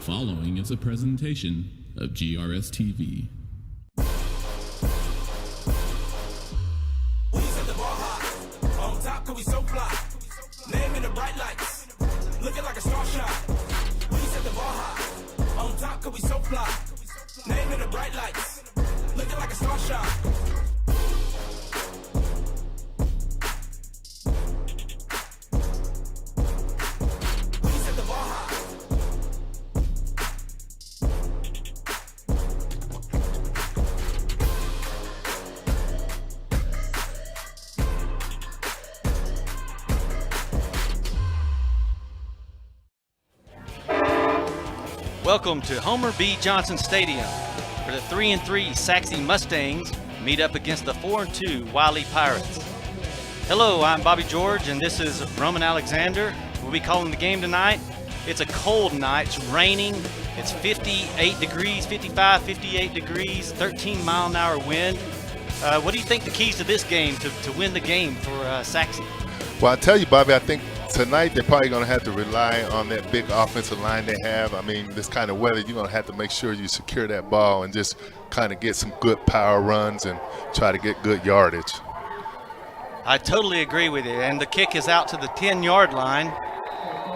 following is a presentation of GRS-TV. We set the bar high. On top, cause we so fly. Name in the bright lights. Looking like a star shot. We set the bar high. On top, cause we so fly. Name in the bright lights. Looking like a star shot. Welcome to Homer B. Johnson Stadium, where the 3-3 Sachse Mustangs meet up against the 4-2 Wylie Pirates. Hello, I'm Bobby George, and this is Roman Alexander. We'll be calling the game tonight. It's a cold night. It's raining. It's 58 degrees, 55, 58 degrees, 13-mile-an-hour wind. What do you think the keys to this game to win the game for Sachse? Well, I tell you, Bobby, I think tonight they're probably going to have to rely on that big offensive line they have. I mean, this kind of weather, you're going to have to make sure you secure that ball and just kind of get some good power runs and try to get good yardage. I totally agree with you. And the kick is out to the 10-yard line.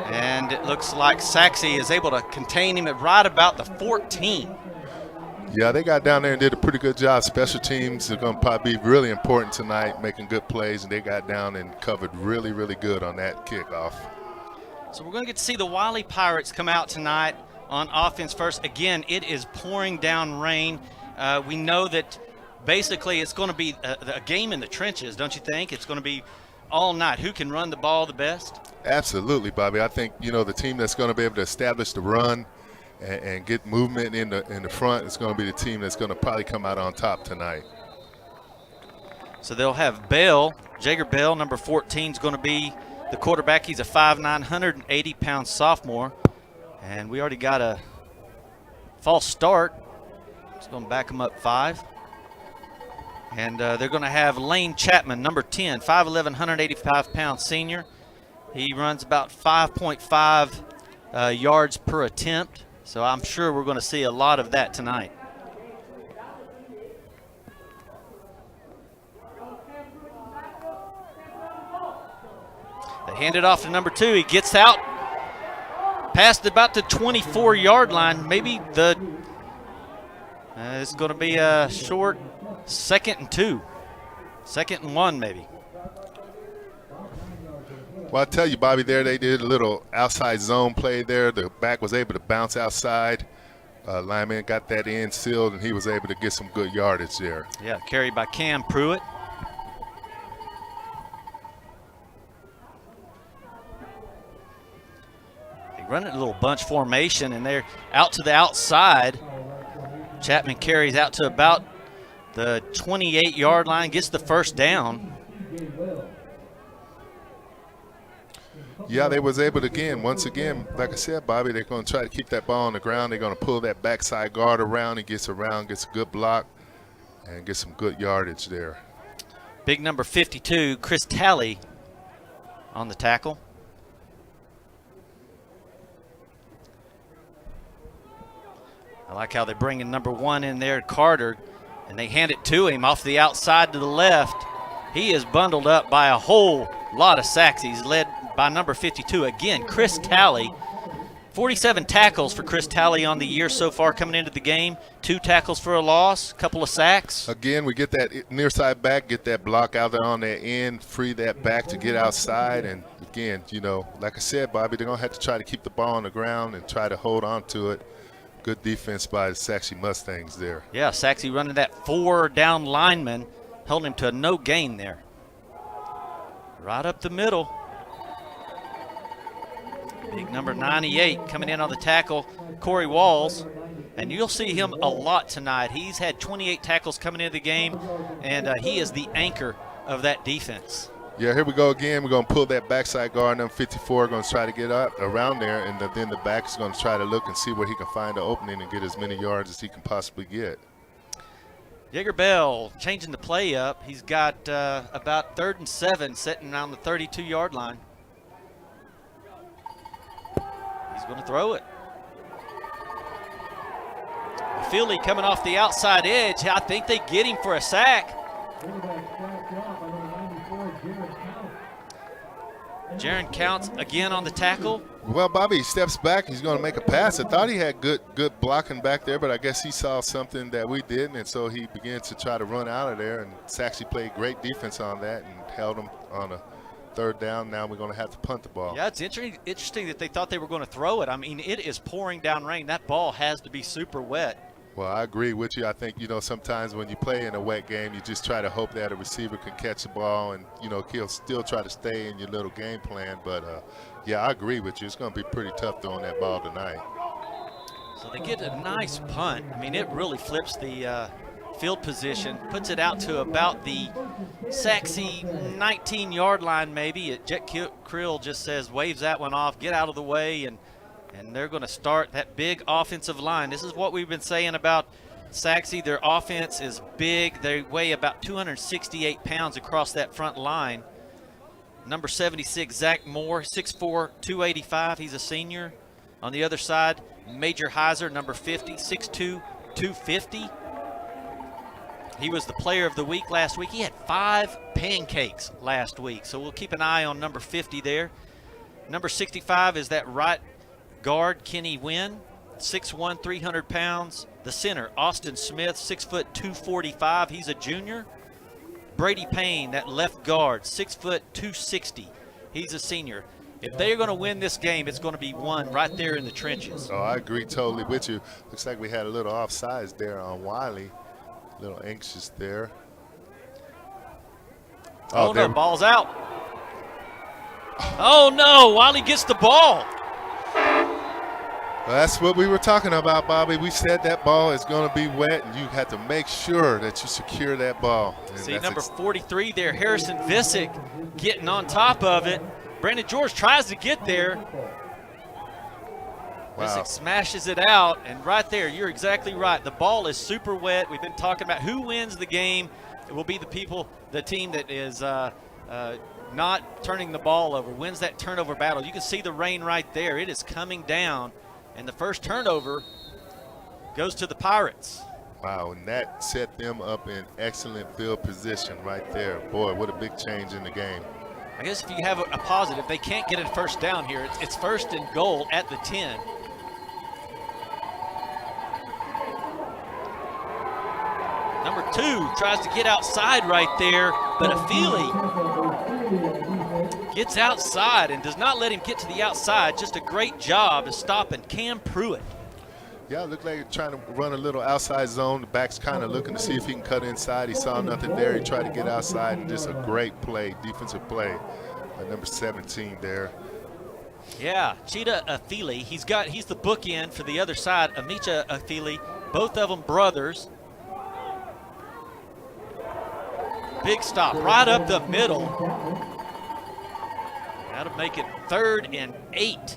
And it looks like Sachse is able to contain him at right about the 14. Yeah, they got down there and did a pretty good job. Special teams are going to probably be really important tonight, making good plays, and they got down and covered really, really good on that kickoff. So we're going to get to see the Wylie Pirates come out tonight on offense first. Again, it is pouring down rain. We know that basically it's going to be a game in the trenches, don't you think? It's going to be all night. Who can run the ball the best? Absolutely, Bobby. I think, you know, the team that's going to be able to establish the run and get movement in the front is going to be the team that's going to probably come out on top tonight. So they'll have Bell, Jager Bell, number 14, is going to be the quarterback. He's a 5'9", 180-pound sophomore. And we already got a false start. It's going to back him up 5. And they're going to have Lane Chapman, number 10, 5'11", 185-pound senior. He runs about 5.5 yards per attempt. So I'm sure we're going to see a lot of that tonight. They hand it off to number 2. He gets out past about the 24-yard line. Maybe it's going to be a short 2nd and 2. 2nd and 1 maybe. Well, I tell you, Bobby, there they did a little outside zone play there. The back was able to bounce outside. Lineman got that end sealed, and he was able to get some good yardage there. Yeah, carried by Cam Pruitt. They run a little bunch formation, and they're out to the outside. Chapman carries out to about the 28-yard line, gets the first down. Yeah, they was able to, once again, like I said, Bobby, they're going to try to keep that ball on the ground. They're going to pull that backside guard around. He gets around, gets a good block, and gets some good yardage there. Big number 52, Chris Talley on the tackle. I like how they're bringing number 1 in there, Carter, and they hand it to him off the outside to the left. He is bundled up by a whole lot of Sachse. He's led by number 52 again, Chris Talley. 47 tackles for Chris Talley on the year so far coming into the game. 2 tackles for a loss, a couple of sacks. Again, we get that near side back, get that block out there on that end, free that back to get outside. And again, you know, like I said, Bobby, they're going to have to try to keep the ball on the ground and try to hold on to it. Good defense by the Sachse Mustangs there. Yeah, Sachse running that 4-down lineman, holding him to a no gain there. Right up the middle. Big number 98 coming in on the tackle, Corey Walls. And you'll see him a lot tonight. He's had 28 tackles coming into the game, and he is the anchor of that defense. Yeah, here we go again. We're going to pull that backside guard. Number 54 going to try to get up around there, and then the back is going to try to look and see where he can find the opening and get as many yards as he can possibly get. Jager Bell changing the play up. He's got about 3rd and 7 sitting around the 32-yard line. He's going to throw it. Philly coming off the outside edge. I think they get him for a sack. Jaron counts again on the tackle. Well, Bobby steps back. He's going to make a pass. I thought he had good blocking back there, but I guess he saw something that we didn't, and so he began to try to run out of there. And Sachse played great defense on that and held him on a third down. Now we're going to have to punt the ball. Yeah, it's interesting that they thought they were going to throw it. I mean, it is pouring down rain. That ball has to be super wet. Well, I agree with you. I think, sometimes when you play in a wet game, you just try to hope that a receiver can catch the ball and, he'll still try to stay in your little game plan. But, yeah, I agree with you. It's going to be pretty tough throwing that ball tonight. So they get a nice punt. I mean, it really flips the field position, puts it out to about the Sachse 19-yard line maybe. Jet Krill just says, waves that one off, get out of the way, and they're going to start that big offensive line. This is what we've been saying about Sachse. Their offense is big. They weigh about 268 pounds across that front line. Number 76, Zach Moore, 6'4", 285. He's a senior. On the other side, Major Heiser, number 50, 6'2", 250. He was the player of the week last week. He had 5 pancakes last week, so we'll keep an eye on number 50 there. Number 65 is that right guard, Kenny Wynn, 6'1", 300 pounds. The center, Austin Smith, 6', 245. He's a junior. Brady Payne, that left guard, 6', 260. He's a senior. If they're going to win this game, it's going to be won right there in the trenches. Oh, I agree totally with you. Looks like we had a little offsides there on Wylie. A little anxious there. Oh no, ball's out. Oh no, Wylie gets the ball. Well, that's what we were talking about, Bobby. We said that ball is going to be wet, and you have to make sure that you secure that ball. And see, number 43 there, Harrison Visick, getting on top of it. Brandon George tries to get there. Wow. Visick smashes it out, and right there, you're exactly right. The ball is super wet. We've been talking about who wins the game. It will be the team that is not turning the ball over, wins that turnover battle. You can see the rain right there. It is coming down. And the first turnover goes to the Pirates. Wow, and that set them up in excellent field position right there. Boy, what a big change in the game. I guess if you have a positive, they can't get a first down here. It's first and goal at the 10. Number 2 tries to get outside right there, but Afili gets outside and does not let him get to the outside. Just a great job of stopping Cam Pruitt. Yeah, it looked like he's trying to run a little outside zone. The back's kind of looking to see if he can cut inside. He saw nothing there. He tried to get outside, and just a great play, defensive play by number 17 there. Yeah, Cheetah Afili. He's the bookend for the other side. Amicha Afili, both of them brothers. Big stop right up the middle. That'll make it 3rd and 8.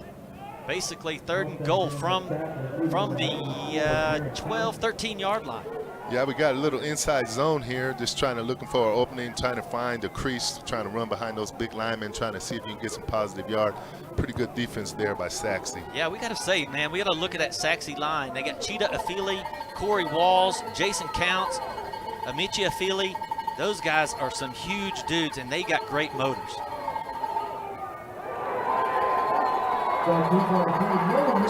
Basically 3rd and goal from the 12, 13-yard line. Yeah, we got a little inside zone here, just looking for an opening, trying to find a crease, trying to run behind those big linemen, trying to see if you can get some positive yard. Pretty good defense there by Sachse. Yeah, we got to say, man, we got to look at that Sachse line. They got Cheetah Afili, Corey Walls, Jason Counts, Amici Afili. Those guys are some huge dudes, and they got great motors.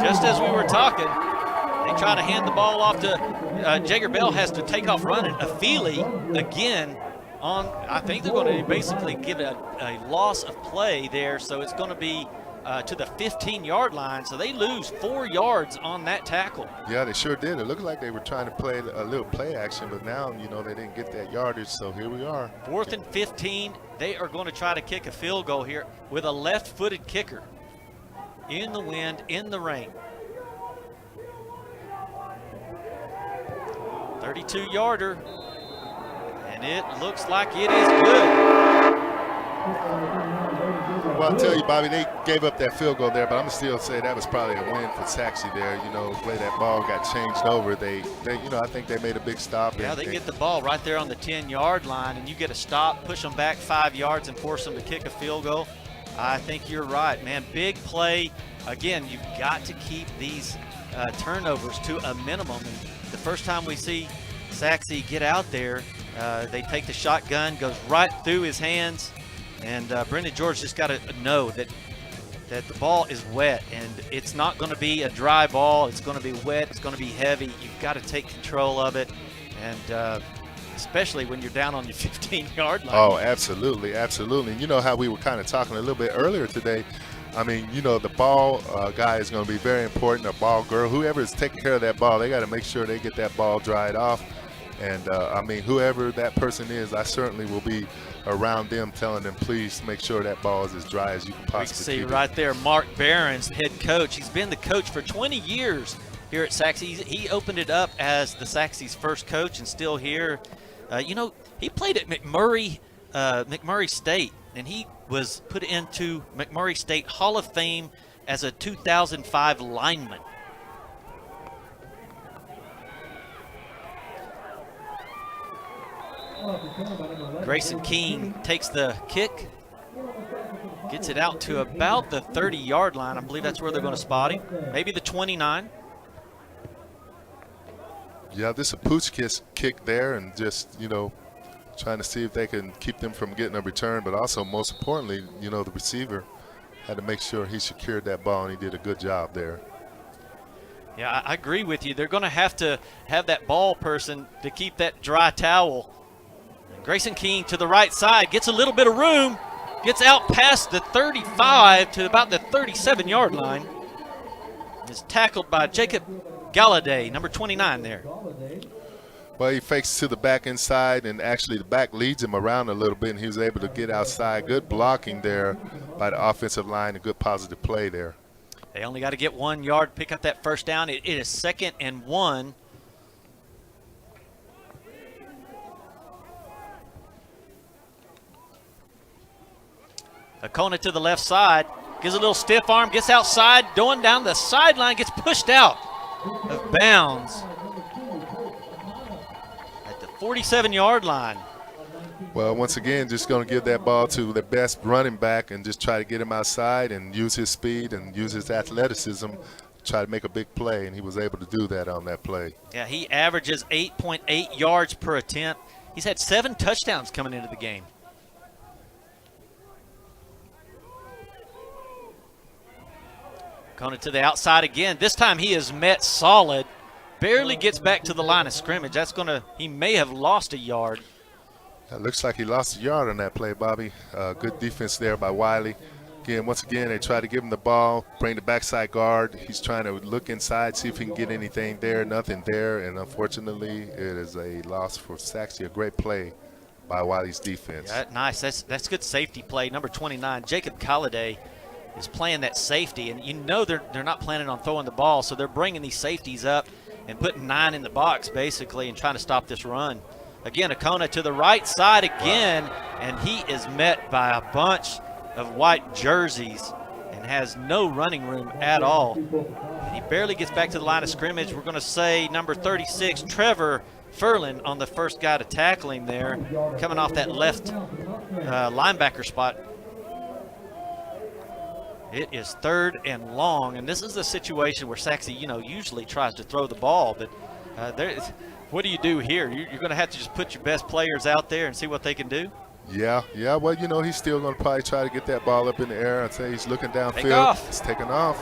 Just as we were talking, they try to hand the ball off to Jager Bell has to take off running. Afili, again, I think they're going to basically give it a loss of play there, so it's going to be to the 15-yard line, so they lose 4 yards on that tackle. Yeah, they sure did. It looked like they were trying to play a little play action, but now, they didn't get that yardage, so here we are. 4th and 15. They are going to try to kick a field goal here with a left-footed kicker. In the wind, in the rain. 32-yarder, and it looks like it is good. Well, I'll tell you, Bobby, they gave up that field goal there, but I'm going to still say that was probably a win for Sachse there. The way that ball got changed over, they I think they made a big stop. Yeah, they get the ball right there on the 10-yard line, and you get a stop, push them back 5 yards, and force them to kick a field goal. I think you're right, man. Big play. Again, you've got to keep these turnovers to a minimum. And the first time we see Sachse get out there, they take the shotgun, goes right through his hands, and Brendan George just got to know that the ball is wet, and it's not going to be a dry ball. It's going to be wet. It's going to be heavy. You've got to take control of it, and especially when you're down on your 15-yard line. Oh, absolutely, absolutely. And you know how we were kind of talking a little bit earlier today. I mean, you know, the ball guy is going to be very important, a ball girl. Whoever is taking care of that ball, they got to make sure they get that ball dried off. And, I mean, whoever that person is, I certainly will be around them telling them, please make sure that ball is as dry as you can possibly see keep right it. there, Mark Barron's head coach. He's been the coach for 20 years here at Sachse. He opened it up as the Sachse's first coach and still here. You know, he played at McMurray State, and he was put into McMurray State Hall of Fame as a 2005 lineman. Grayson King takes the kick, gets it out to about the 30-yard line. I believe that's where they're going to spot him, maybe the 29. Yeah, this is a pooch kick there, and just, you know, trying to see if they can keep them from getting a return, but also, most importantly, you know, the receiver had to make sure he secured that ball, and he did a good job there. Yeah, I agree with you. They're going to have that ball person to keep that dry towel. And Grayson King to the right side, gets a little bit of room, gets out past the 35 to about the 37-yard line. Is tackled by Jacob Galladay, number 29 there. Well, he fakes to the back inside, and actually the back leads him around a little bit, and he was able to get outside. Good blocking there by the offensive line, a good positive play there. They only got to get 1 yard, pick up that first down. It is 2nd and 1. Akona to the left side, gives a little stiff arm, gets outside, going down the sideline, gets pushed out of bounds at the 47-yard line. Well, once again, just going to give that ball to the best running back and just try to get him outside and use his speed and use his athleticism, try to make a big play, and he was able to do that on that play. Yeah, he averages 8.8 yards per attempt. He's had 7 touchdowns coming into the game. Going to the outside again. This time he is met solid. Barely gets back to the line of scrimmage. He may have lost a yard. It looks like he lost a yard on that play, Bobby. Good defense there by Wylie. Again, once again, they try to give him the ball, bring the backside guard. He's trying to look inside, see if he can get anything there. Nothing there, and unfortunately, it is a loss for Sachse. A great play by Wylie's defense. Yeah, nice. That's good safety play. Number 29, Jacob Galladay, is playing that safety, and you know they're not planning on throwing the ball, so they're bringing these safeties up and putting 9 in the box basically and trying to stop this run. Again, Akona to the right side again, and he is met by a bunch of white jerseys and has no running room at all. And he barely gets back to the line of scrimmage. We're going to say number 36, Trevor Furlan, on the first guy to tackle him there, coming off that left linebacker spot. It is 3rd and long, and this is a situation where Sachse, you know, usually tries to throw the ball, but what do you do here? You're going to have to just put your best players out there and see what they can do? Yeah. Well, you know, he's still going to probably try to get that ball up in the air. I'd say he's looking downfield. It's taking off.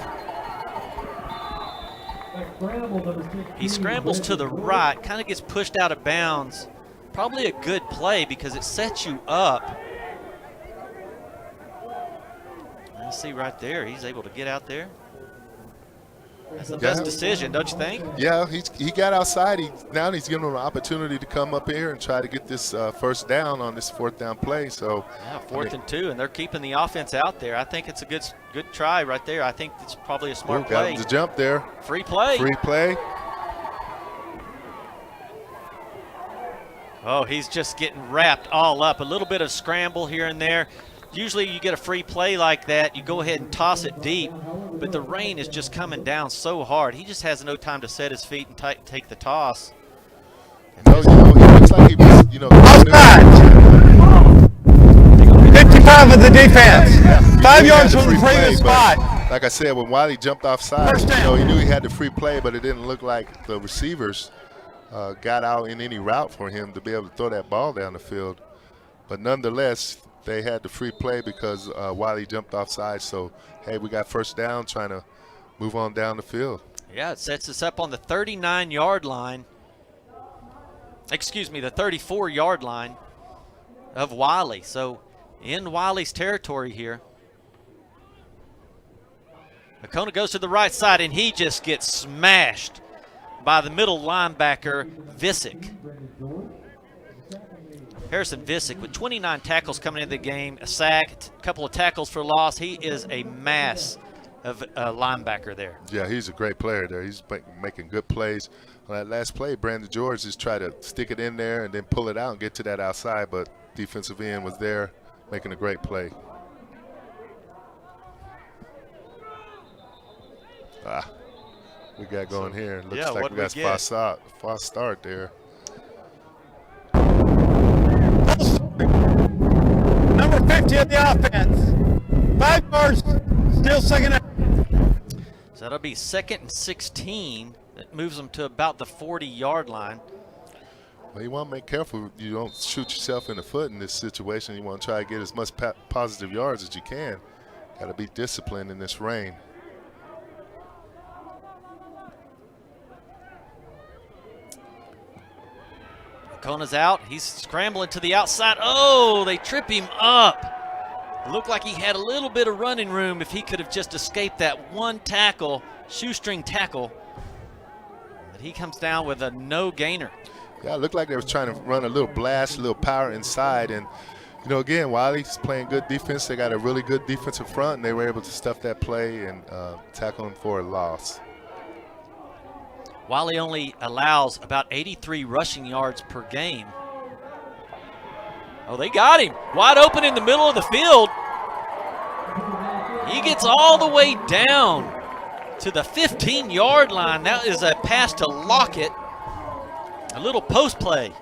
He scrambles to the right, kind of gets pushed out of bounds. Probably a good play because it sets you up. You see right there, he's able to get out there. That's the best decision, don't you think? Yeah, he got outside. Now he's given him an opportunity to come up here and try to get this first down on this 4th down play. So yeah, 4th and 2, and they're keeping the offense out there. I think it's a good try right there. I think it's probably a smart play. Got him to jump there. Free play. Free play. Oh, he's just getting wrapped all up. A little bit of scramble here and there. Usually you get a free play like that, you go ahead and toss it deep, but the rain is just coming down so hard. He just has no time to set his feet and take the toss. No, he looks like he was, Offside! 55 of the defense. 5 yards from the previous spot. like I said, when Wylie jumped offside, you know, he knew he had the free play, but it didn't look like the receivers got out in any route for him to be able to throw that ball down the field. But nonetheless, they had the free play because Wylie jumped offside. So, hey, we got first down, trying to move on down the field. Yeah, it sets us up on the 39-yard line. Excuse me, the 34-yard line of Wylie. So in Wylie's territory here. Akona goes to the right side, and he just gets smashed by the middle linebacker, Visick. Harrison Visick with 29 tackles coming into the game, a sack, a couple of tackles for loss. He is a mass of a linebacker there. Yeah, he's a great player there. He's making good plays. On that last play, Brandon George just tried to stick it in there and then pull it out and get to that outside, but defensive end was there making a great play. We got going here. Looks like we got a false start there. Number 50 of the offense. 5 yards, still second out. So that'll be 2nd and 16. That moves them to about the 40-yard line. Well, you want to make careful you don't shoot yourself in the foot in this situation. You want to try to get as much positive yards as you can. Got to be disciplined in this rain. Akona's out. He's scrambling to the outside. Oh, they trip him up. It looked like he had a little bit of running room if he could have just escaped that one tackle, shoestring tackle. But he comes down with a no gainer. Yeah, it looked like they was trying to run a little blast, a little power inside. And, you know, again, Wylie's playing good defense. They got a really good defensive front, and they were able to stuff that play and tackle him for a loss. Wylie only allows about 83 rushing yards per game. Oh, they got him. Wide open in the middle of the field. He gets all the way down to the 15-yard line. That is a pass to Lockett. A little post play.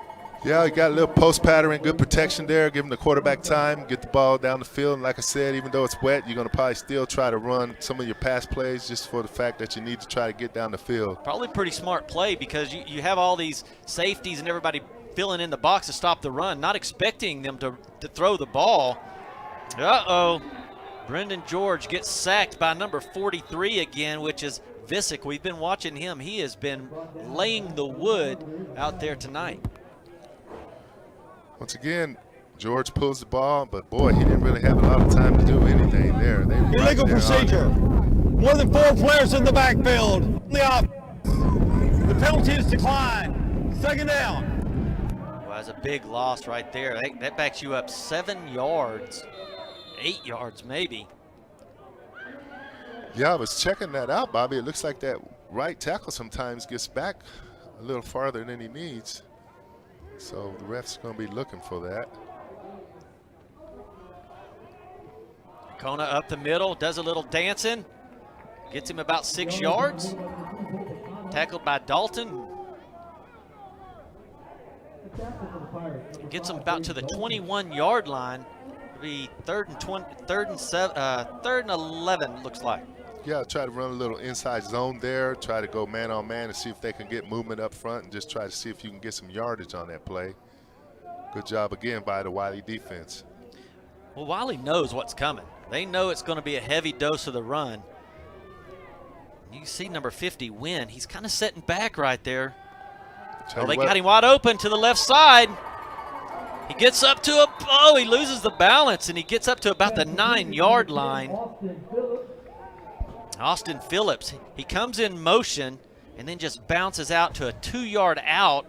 Yeah, you got a little post pattern, good protection there, giving the quarterback time, get the ball down the field. And like I said, even though it's wet, you're going to probably still try to run some of your pass plays just for the fact that you need to try to get down the field. Probably pretty smart play because you have all these safeties and everybody filling in the box to stop the run, not expecting them to throw the ball. Uh-oh. Brendan George gets sacked by number 43 again, which is Visick. We've been watching him. He has been laying the wood out there tonight. Once again, George pulls the ball, but boy, he didn't really have a lot of time to do anything there. Illegal procedure. More than 4 players in the backfield. The penalty is declined. 2nd down. Well, that's a big loss right there. That backs you up 7 yards, 8 yards maybe. Yeah, I was checking that out, Bobby. It looks like that right tackle sometimes gets back a little farther than he needs. So the ref's going to be looking for that. Kona up the middle, does a little dancing. Gets him about 6 yards. Tackled by Dalton. Gets him about to the 21-yard line. It'll be 3rd and 11, looks like. Yeah, try to run a little inside zone there, try to go man-on-man and see if they can get movement up front and just try to see if you can get some yardage on that play. Good job again by the Wylie defense. Well, Wylie knows what's coming. They know it's going to be a heavy dose of the run. You see number 50 win. He's kind of setting back right there. Oh, they got him wide open to the left side. He gets up to he loses the balance, and he gets up to about the 9-yard line. Austin Phillips, he comes in motion and then just bounces out to a 2-yard out.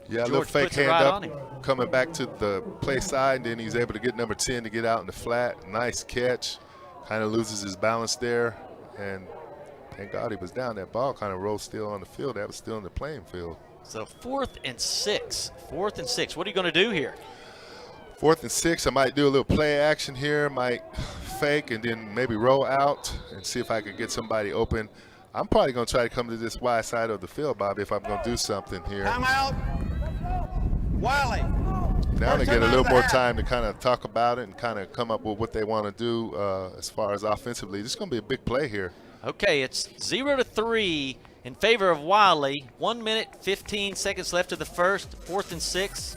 Yeah, a little fake hand up, coming back to the play side, and then he's able to get number 10 to get out in the flat. Nice catch. Kind of loses his balance there, and thank God he was down. That ball kind of rolled still on the field. That was still in the playing field. So 4th and 6. 4th and 6. What are you going to do here? 4th and 6, I might do a little play action here, might fake and then maybe roll out and see if I can get somebody open. I'm probably going to try to come to this wide side of the field, Bobby, if I'm going to do something here. Time out. Wylie. Now they get a little more time to kind of talk about it and kind of come up with what they want to do as far as offensively. This is going to be a big play here. Okay, it's 0-3 in favor of Wylie. 1 minute, 15 seconds left of the first, 4th and 6.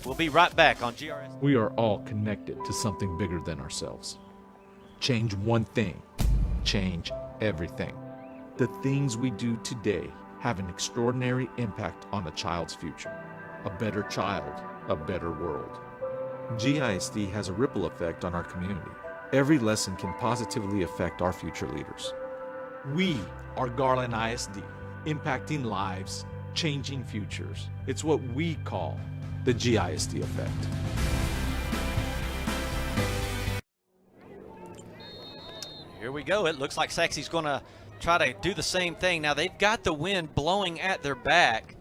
We'll be right back on GRS. We are all connected to something bigger than ourselves. Change one thing, change everything. The things we do today have an extraordinary impact on a child's future. A better child, a better world. GISD has a ripple effect on our community. Every lesson can positively affect our future leaders. We are Garland ISD, impacting lives, changing futures. It's what we call the GISD effect. Here we go. It looks like Sachse's going to try to do the same thing. Now they've got the wind blowing at their back.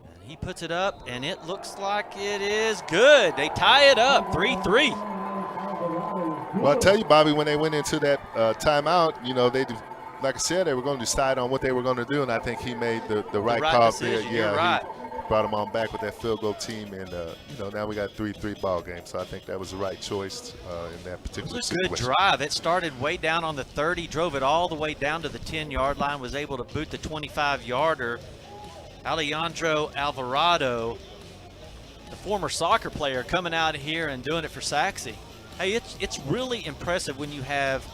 And he puts it up, and it looks like it is good. They tie it up, 3-3. Well, I'll tell you, Bobby, when they went into that timeout, you know, like I said, they were going to decide on what they were going to do, and I think he made the right call there. Yeah, right. He brought them on back with that field goal team, and you know, now we got a 3-3 ball game. So I think that was the right choice in that particular situation. It was a good drive. It started way down on the 30, drove it all the way down to the 10-yard line, was able to boot the 25-yarder. Alejandro Alvarado, the former soccer player, coming out here and doing it for Sachse. Hey, it's really impressive when you have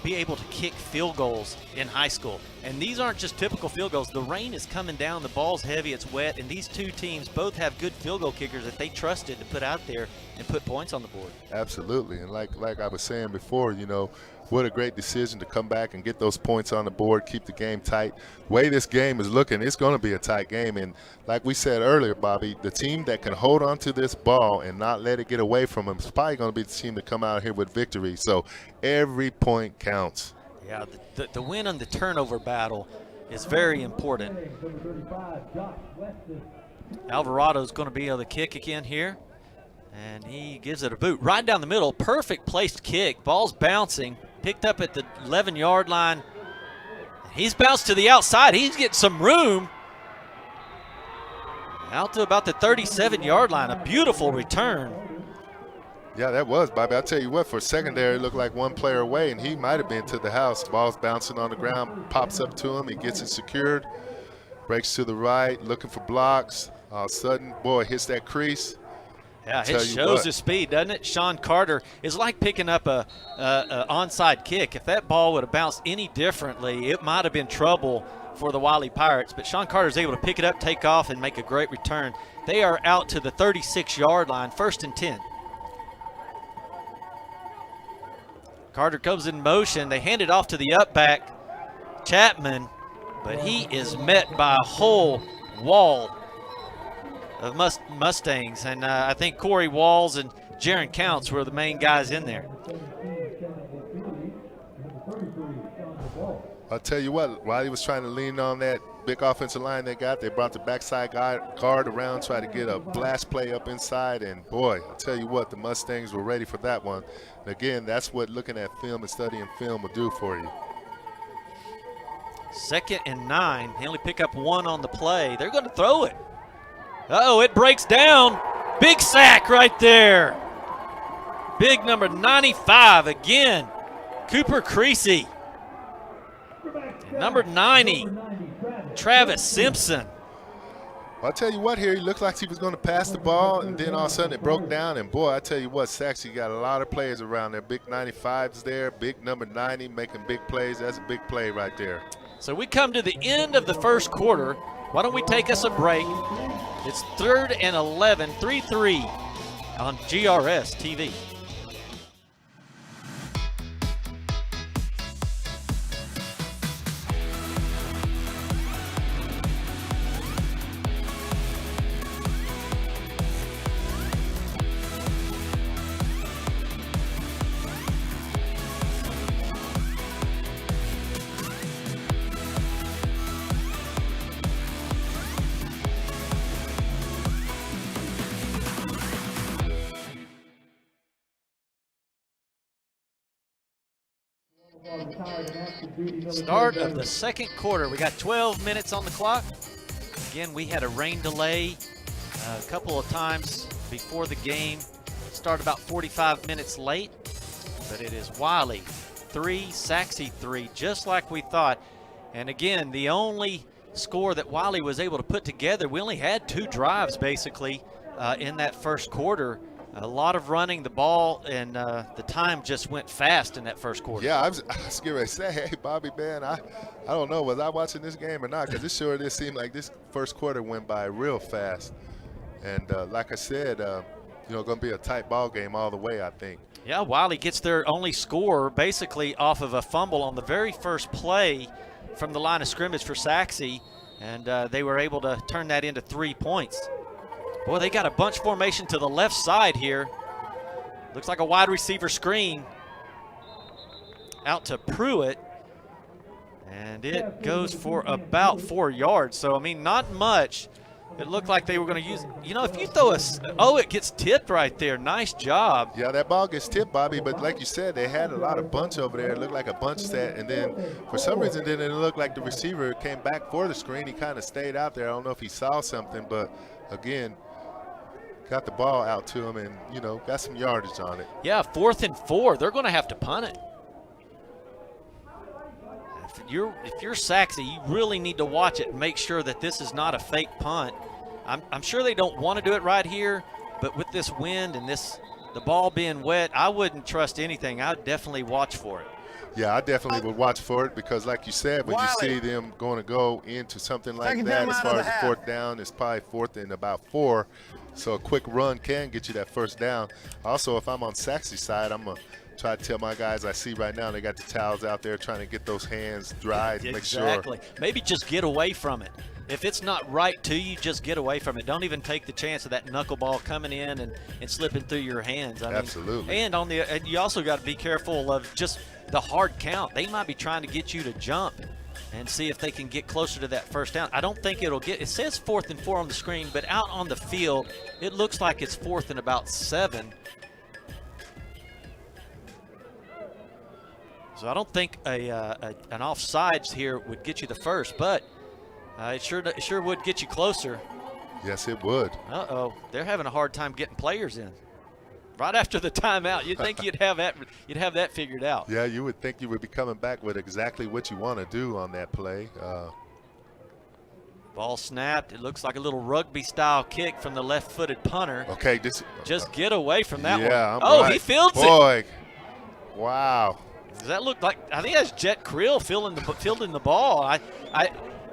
be able to kick field goals in high school. And these aren't just typical field goals. The rain is coming down, the ball's heavy, it's wet, and these two teams both have good field goal kickers that they trusted to put out there and put points on the board. Absolutely, and like I was saying before, you know, what a great decision to come back and get those points on the board, keep the game tight. The way this game is looking, it's going to be a tight game. And like we said earlier, Bobby, the team that can hold on to this ball and not let it get away from them is probably going to be the team to come out here with victory. So every point counts. Yeah, the win on the turnover battle is very important. Alvarado's going to be able to kick again here. And he gives it a boot right down the middle. Perfect placed kick. Ball's bouncing. Picked up at the 11-yard line. He's bounced to the outside. He's getting some room. Out to about the 37-yard line. A beautiful return. Yeah, that was, Bobby. I'll tell you what, for a second there, it looked like one player away, and he might have been to the house. Ball's bouncing on the ground, pops up to him. He gets it secured. Breaks to the right, looking for blocks. All of a sudden, boy, hits that crease. Yeah, it shows his speed, doesn't it? Sean Carter is like picking up a onside kick. If that ball would have bounced any differently, it might have been trouble for the Wylie Pirates. But Sean Carter is able to pick it up, take off, and make a great return. They are out to the 36-yard line, 1st and 10. Carter comes in motion. They hand it off to the up-back, Chapman, but he is met by a whole wall of Mustangs, and I think Corey Walls and Jaron Counts were the main guys in there. I'll tell you what, while he was trying to lean on that big offensive line they got, they brought the backside guard around, tried to get a blast play up inside, and boy, I'll tell you what, the Mustangs were ready for that one. And again, that's what looking at film and studying film will do for you. 2nd and 9. They only pick up 1 on the play. They're going to throw it. Uh-oh, it breaks down. Big sack right there. Big number 95 again. Cooper Creasy. Number 90, Travis Simpson. Well, I'll tell you what here, he looked like he was going to pass the ball, and then all of a sudden it broke down. And, boy, I tell you what, Sachse got a lot of players around there. Big 95's there, big number 90 making big plays. That's a big play right there. So we come to the end of the first quarter. Why don't we take us a break? It's 3rd and 11, 3-3 on GRS TV. Start of the second quarter. We got 12 minutes on the clock. Again, we had a rain delay a couple of times before the game. Start about 45 minutes late, but it is Wylie 3, Sachse 3, just like we thought. And again, the only score that Wylie was able to put together, we only had 2 drives basically in that first quarter. A lot of running the ball, and the time just went fast in that first quarter. Yeah, I was getting ready to say, hey, Bobby, man, I don't know, was I watching this game or not? Because it sure did seem like this first quarter went by real fast. And like I said, going to be a tight ball game all the way, I think. Yeah, Wylie gets their only score basically off of a fumble on the very first play from the line of scrimmage for Sachse, and they were able to turn that into 3 points. Boy, they got a bunch formation to the left side here. Looks like a wide receiver screen out to Pruitt, and it goes for about 4 yards. So, I mean, not much. It looked like they were going to use, if you throw it gets tipped right there. Nice job. Yeah, that ball gets tipped, Bobby, but like you said, they had a lot of bunch over there. It looked like a bunch set, and then for some reason, then it looked like the receiver came back for the screen. He kind of stayed out there. I don't know if he saw something, but again, got the ball out to him and, got some yardage on it. Yeah, 4th and 4. They're going to have to punt it. If you're Sachse, you really need to watch it and make sure that this is not a fake punt. I'm sure they don't want to do it right here, but with this wind and the ball being wet, I wouldn't trust anything. I'd definitely watch for it. Yeah, I definitely would watch for it because, like you said, when you see them going to go into something like that, as far as the 4th down, it's probably 4th and about 4. So a quick run can get you that first down. Also, if I'm on Sachse's side, I'm going to try to tell my guys I see right now, they got the towels out there trying to get those hands dry to make sure. Exactly. Maybe just get away from it. If it's not right to you, just get away from it. Don't even take the chance of that knuckleball coming in and slipping through your hands. Absolutely. And you also got to be careful of just the hard count. They might be trying to get you to jump and see if they can get closer to that first down. I don't think it'll get – it says 4th and 4 on the screen, but out on the field, it looks like it's 4th and about 7. So I don't think an offsides here would get you the first, but it sure would get you closer. Yes, it would. Uh-oh, they're having a hard time getting players in. Right after the timeout, you'd think you'd have that figured out. Yeah, you would think you would be coming back with exactly what you want to do on that play. Ball snapped. It looks like a little rugby-style kick from the left-footed punter. Okay, just get away from that one. Yeah, right. He fields it. Boy, wow. Does that look like? I think that's Jet Creel fielding the ball.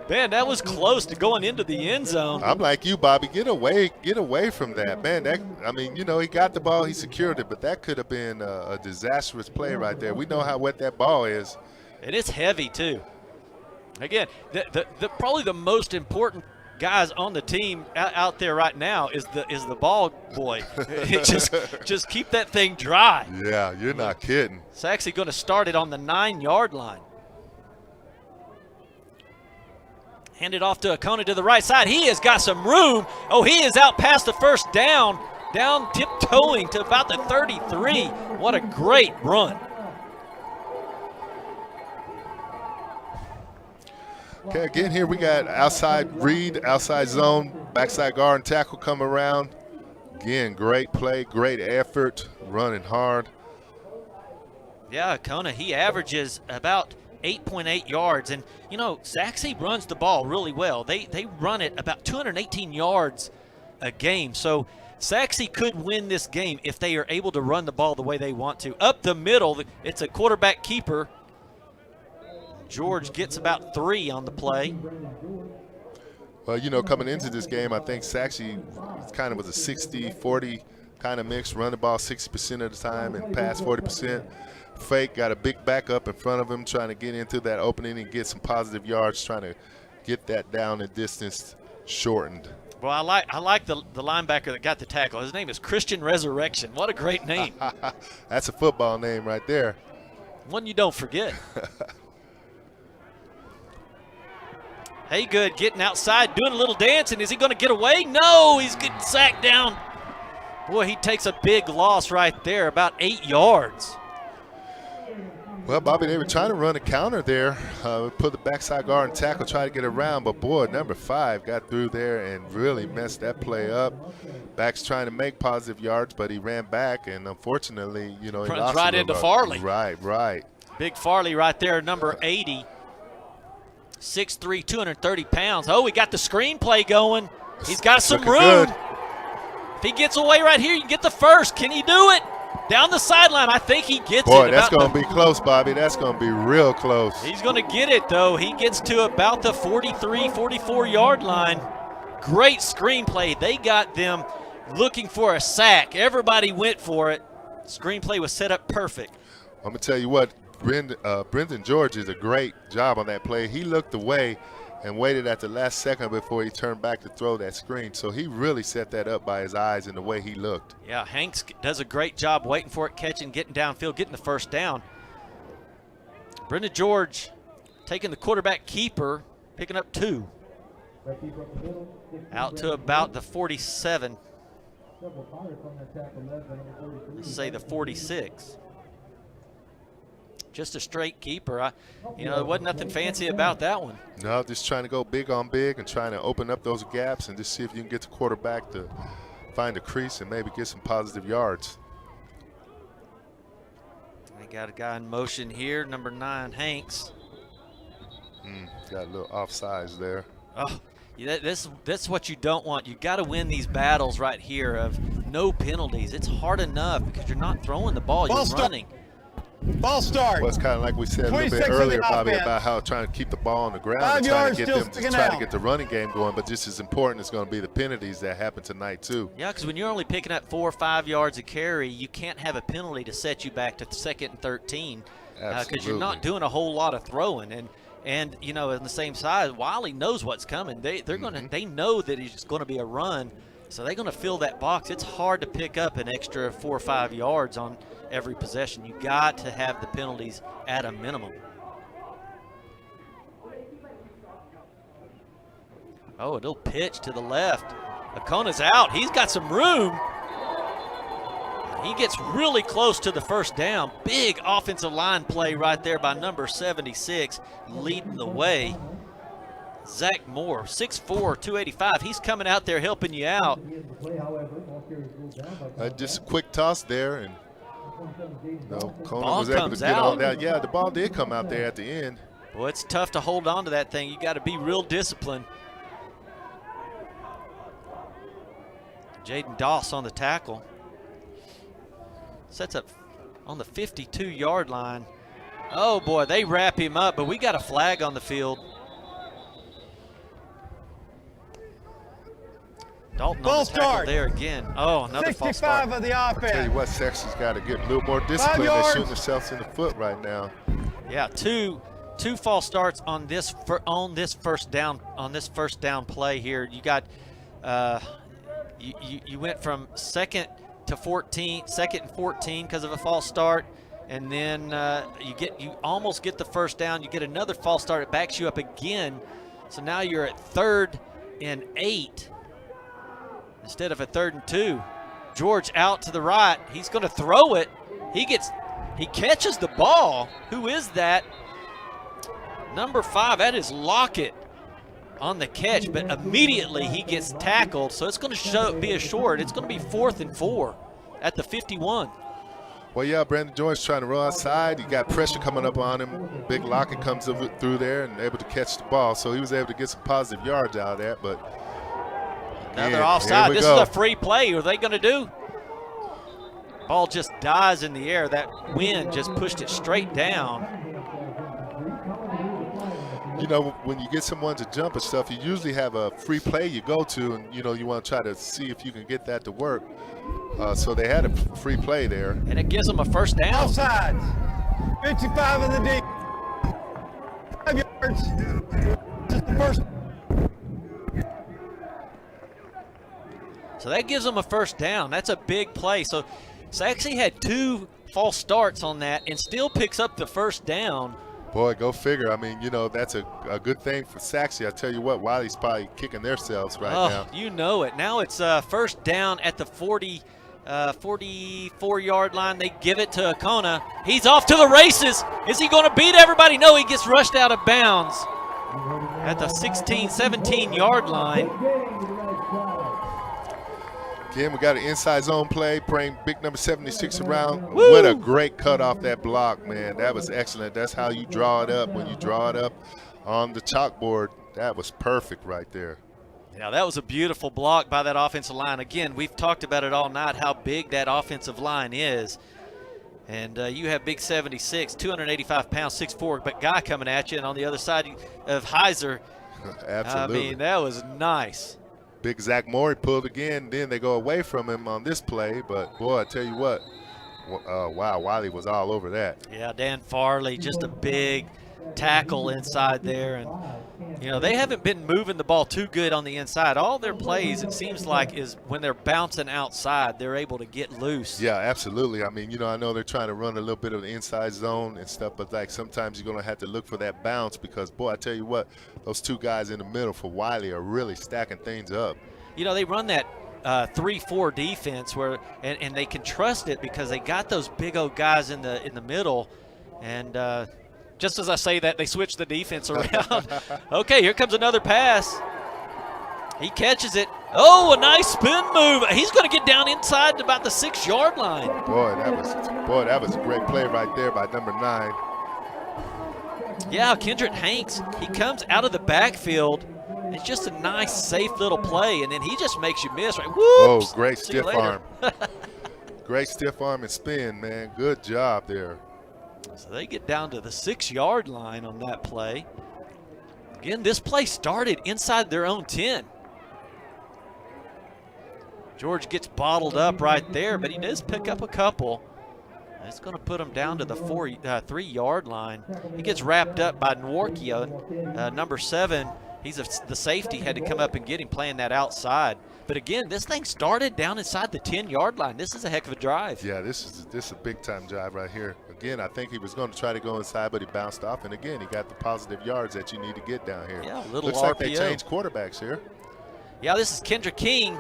Man, that was close to going into the end zone. I'm like you, Bobby. Get away from that, man. He got the ball, he secured it, but that could have been a disastrous play right there. We know how wet that ball is. And it's heavy too. Again, probably the most important guys on the team out there right now is the ball boy. just keep that thing dry. Yeah, you're not kidding. It's actually going to start it on the 9-yard line. Hand it off to Akona to the right side. He has got some room. Oh, he is out past the first down tiptoeing to about the 33. What a great run. Okay, again here we got outside read, outside zone, backside guard and tackle come around. Again, great play, great effort, running hard. Yeah, Akona, he averages about 8.8 yards. And, Sachse runs the ball really well. They run it about 218 yards a game. So Sachse could win this game if they are able to run the ball the way they want to. Up the middle, it's a quarterback keeper. George gets about 3 on the play. Well, coming into this game, I think Sachse kind of was a 60-40 kind of mix. Run the ball 60% of the time and pass 40%. Fake got a big backup in front of him trying to get into that opening and get some positive yards, trying to get that down and distance shortened. Well, I like the linebacker that got the tackle. His name is Christian Resurrection. What a great name. That's a football name right there. One you don't forget. Haygood getting outside, doing a little dancing. Is he going to get away? No, he's getting sacked down. Boy, he takes a big loss right there, about 8 yards. Well, Bobby, they were trying to run a counter there, put the backside guard and tackle, try to get around, but boy, number 5 got through there and really messed that play up. Back's trying to make positive yards, but he ran back, and unfortunately, he Runs lost right into Farley. Right. Big Farley right there, number 80. 6'3", 230 pounds. Oh, we got the screenplay going. He's got some room. Good. If he gets away right here, you can get the first. Can he do it? Down the sideline, I think he gets it. Boy, that's going to be close, Bobby. That's going to be real close. He's going to get it, though. He gets to about the 43, 44-yard line. Great screenplay. They got them looking for a sack. Everybody went for it. Screenplay was set up perfect. I'm going to tell you what, Brendan George did a great job on that play. He looked away and waited at the last second before he turned back to throw that screen. So he really set that up by his eyes and the way he looked. Yeah, Hanks does a great job waiting for it, catching, getting downfield, getting the first down. Brendan George taking the quarterback keeper, picking up 2. Out to about the 47. Let's say the 46. Just a straight keeper. There wasn't nothing fancy about that one. No, just trying to go big on big and trying to open up those gaps and just see if you can get the quarterback to find a crease and maybe get some positive yards. I got a guy in motion here, number 9, Hanks. Got a little offsides there. Oh, yeah, this is what you don't want. You got to win these battles right here of no penalties. It's hard enough because you're not throwing the ball, you're running. Ball start. Well, it's kind of like we said a little bit earlier, Bobby, about how trying to keep the ball on the ground and trying to get them to try to get the running game going. But just as important is going to be the penalties that happen tonight too. Yeah, because when you're only picking up 4 or 5 yards a carry, you can't have a penalty to set you back to 2nd and 13 because you're not doing a whole lot of throwing. And in the same side, Wylie knows what's coming. They know that it's going to be a run, so they're going to fill that box. It's hard to pick up an extra 4 or 5 yards on every possession. You got to have the penalties at a minimum. Oh, a little pitch to the left. Akona's out. He's got some room. He gets really close to the first down. Big offensive line play right there by number 76, leading the way. Zach Moore, 6'4", 285. He's coming out there helping you out. Just a quick toss there, and Kona Ball was able to comes get out. on that. Yeah, the ball did come out there at the end. Well, it's tough to hold on to that thing. You got to be real disciplined. Jaden Doss on the tackle. Sets up on the 52-yard line. Oh, boy, they wrap him up, but we got a flag on the field. Dalton on the tackle there again. Oh, another false start. 65 of the offense. Tell you what, Sexton's got to get a little more discipline. They're shooting themselves in the foot right now. Yeah, two false starts on this first down play here. You got you went from second and 14 because of a false start, and then you almost get the first down. You get another false start. It backs you up again. So now you're at 3rd and 8 instead of a 3rd and 2. George out to the right. He's going to throw it. He catches the ball. Who is that? Number 5. That is Lockett on the catch, but immediately he gets tackled. So it's going to be a short. It's going to be 4th and 4 at the 51. Well, yeah, Brandon George trying to run outside. He got pressure coming up on him. Big Lockett comes through there and able to catch the ball. So he was able to get some positive yards out of that. But another offside. This is a free play. What are they going to do? Ball just dies in the air. That wind just pushed it straight down. When you get someone to jump and stuff, you usually have a free play you go to, and you want to try to see if you can get that to work. So they had a free play there. And it gives them a first down. Offsides. 55 in the deep. 5 yards. Just the first. So that gives them a first down. That's a big play. So Sachse had 2 false starts on that and still picks up the first down. Boy, go figure. I mean, that's a good thing for Sachse. I tell you what, Wylie's probably kicking themselves right now. You know it. Now it's first down at the 40 44-yard line. They give it to Akona. He's off to the races. Is he going to beat everybody? No, he gets rushed out of bounds at the 16, 17-yard line. Again, we got an inside zone play, bring big number 76 around. Woo! What a great cut off that block, man. That was excellent. That's how you draw it up. When you draw it up on the chalkboard, that was perfect right there. Yeah, that was a beautiful block by that offensive line. Again, we've talked about it all night, how big that offensive line is. And you have big 76, 285 pounds, 6'4", but guy coming at you. And on the other side of Heiser, Absolutely. I mean, that was nice. Big Zach Morey pulled again. Then they go away from him on this play. But, boy, I tell you what, wow, Wylie was all over that. Yeah, Dan Farley, just a big tackle inside there. And, you know, they haven't been moving the ball too good on the inside. All their plays, it seems like, is when they're bouncing outside, they're able to get loose. Yeah, absolutely. I mean, you know, I know they're trying to run a little bit of the inside zone and stuff, but, like, sometimes you're going to have to look for that bounce because, boy, I tell you what, those two guys in the middle for Wylie are really stacking things up. You know, they run that 3-4 defense where, and they can trust it because they got those big old guys in the middle. And just as I say that, they switch the defense around. Okay, here comes another pass. He catches it. Oh, a nice spin move. He's going to get down inside to about the 6-yard line. Boy, that was a great play right there by number 9. Yeah, Kendrick Hanks, he comes out of the backfield. It's just a nice, safe little play, and then he just makes you miss. Right? Whoops. Oh, great See you stiff later. arm. Great stiff arm and spin, man. Good job there. So they get down to the 6-yard line on that play. Again, this play started inside their own 10. George gets bottled up right there, but he does pick up a couple. It's going to put him down to the 3-yard line. He gets wrapped up by Nworkia, number 7. He's the safety, had to come up and get him playing that outside. But again, this thing started down inside the 10-yard line. This is a heck of a drive. Yeah, this is a big-time drive right here. Again, I think he was going to try to go inside, but he bounced off. And again, he got the positive yards that you need to get down here. Yeah, a little Looks RPO. like they changed quarterbacks here. Yeah, this is Kendra King.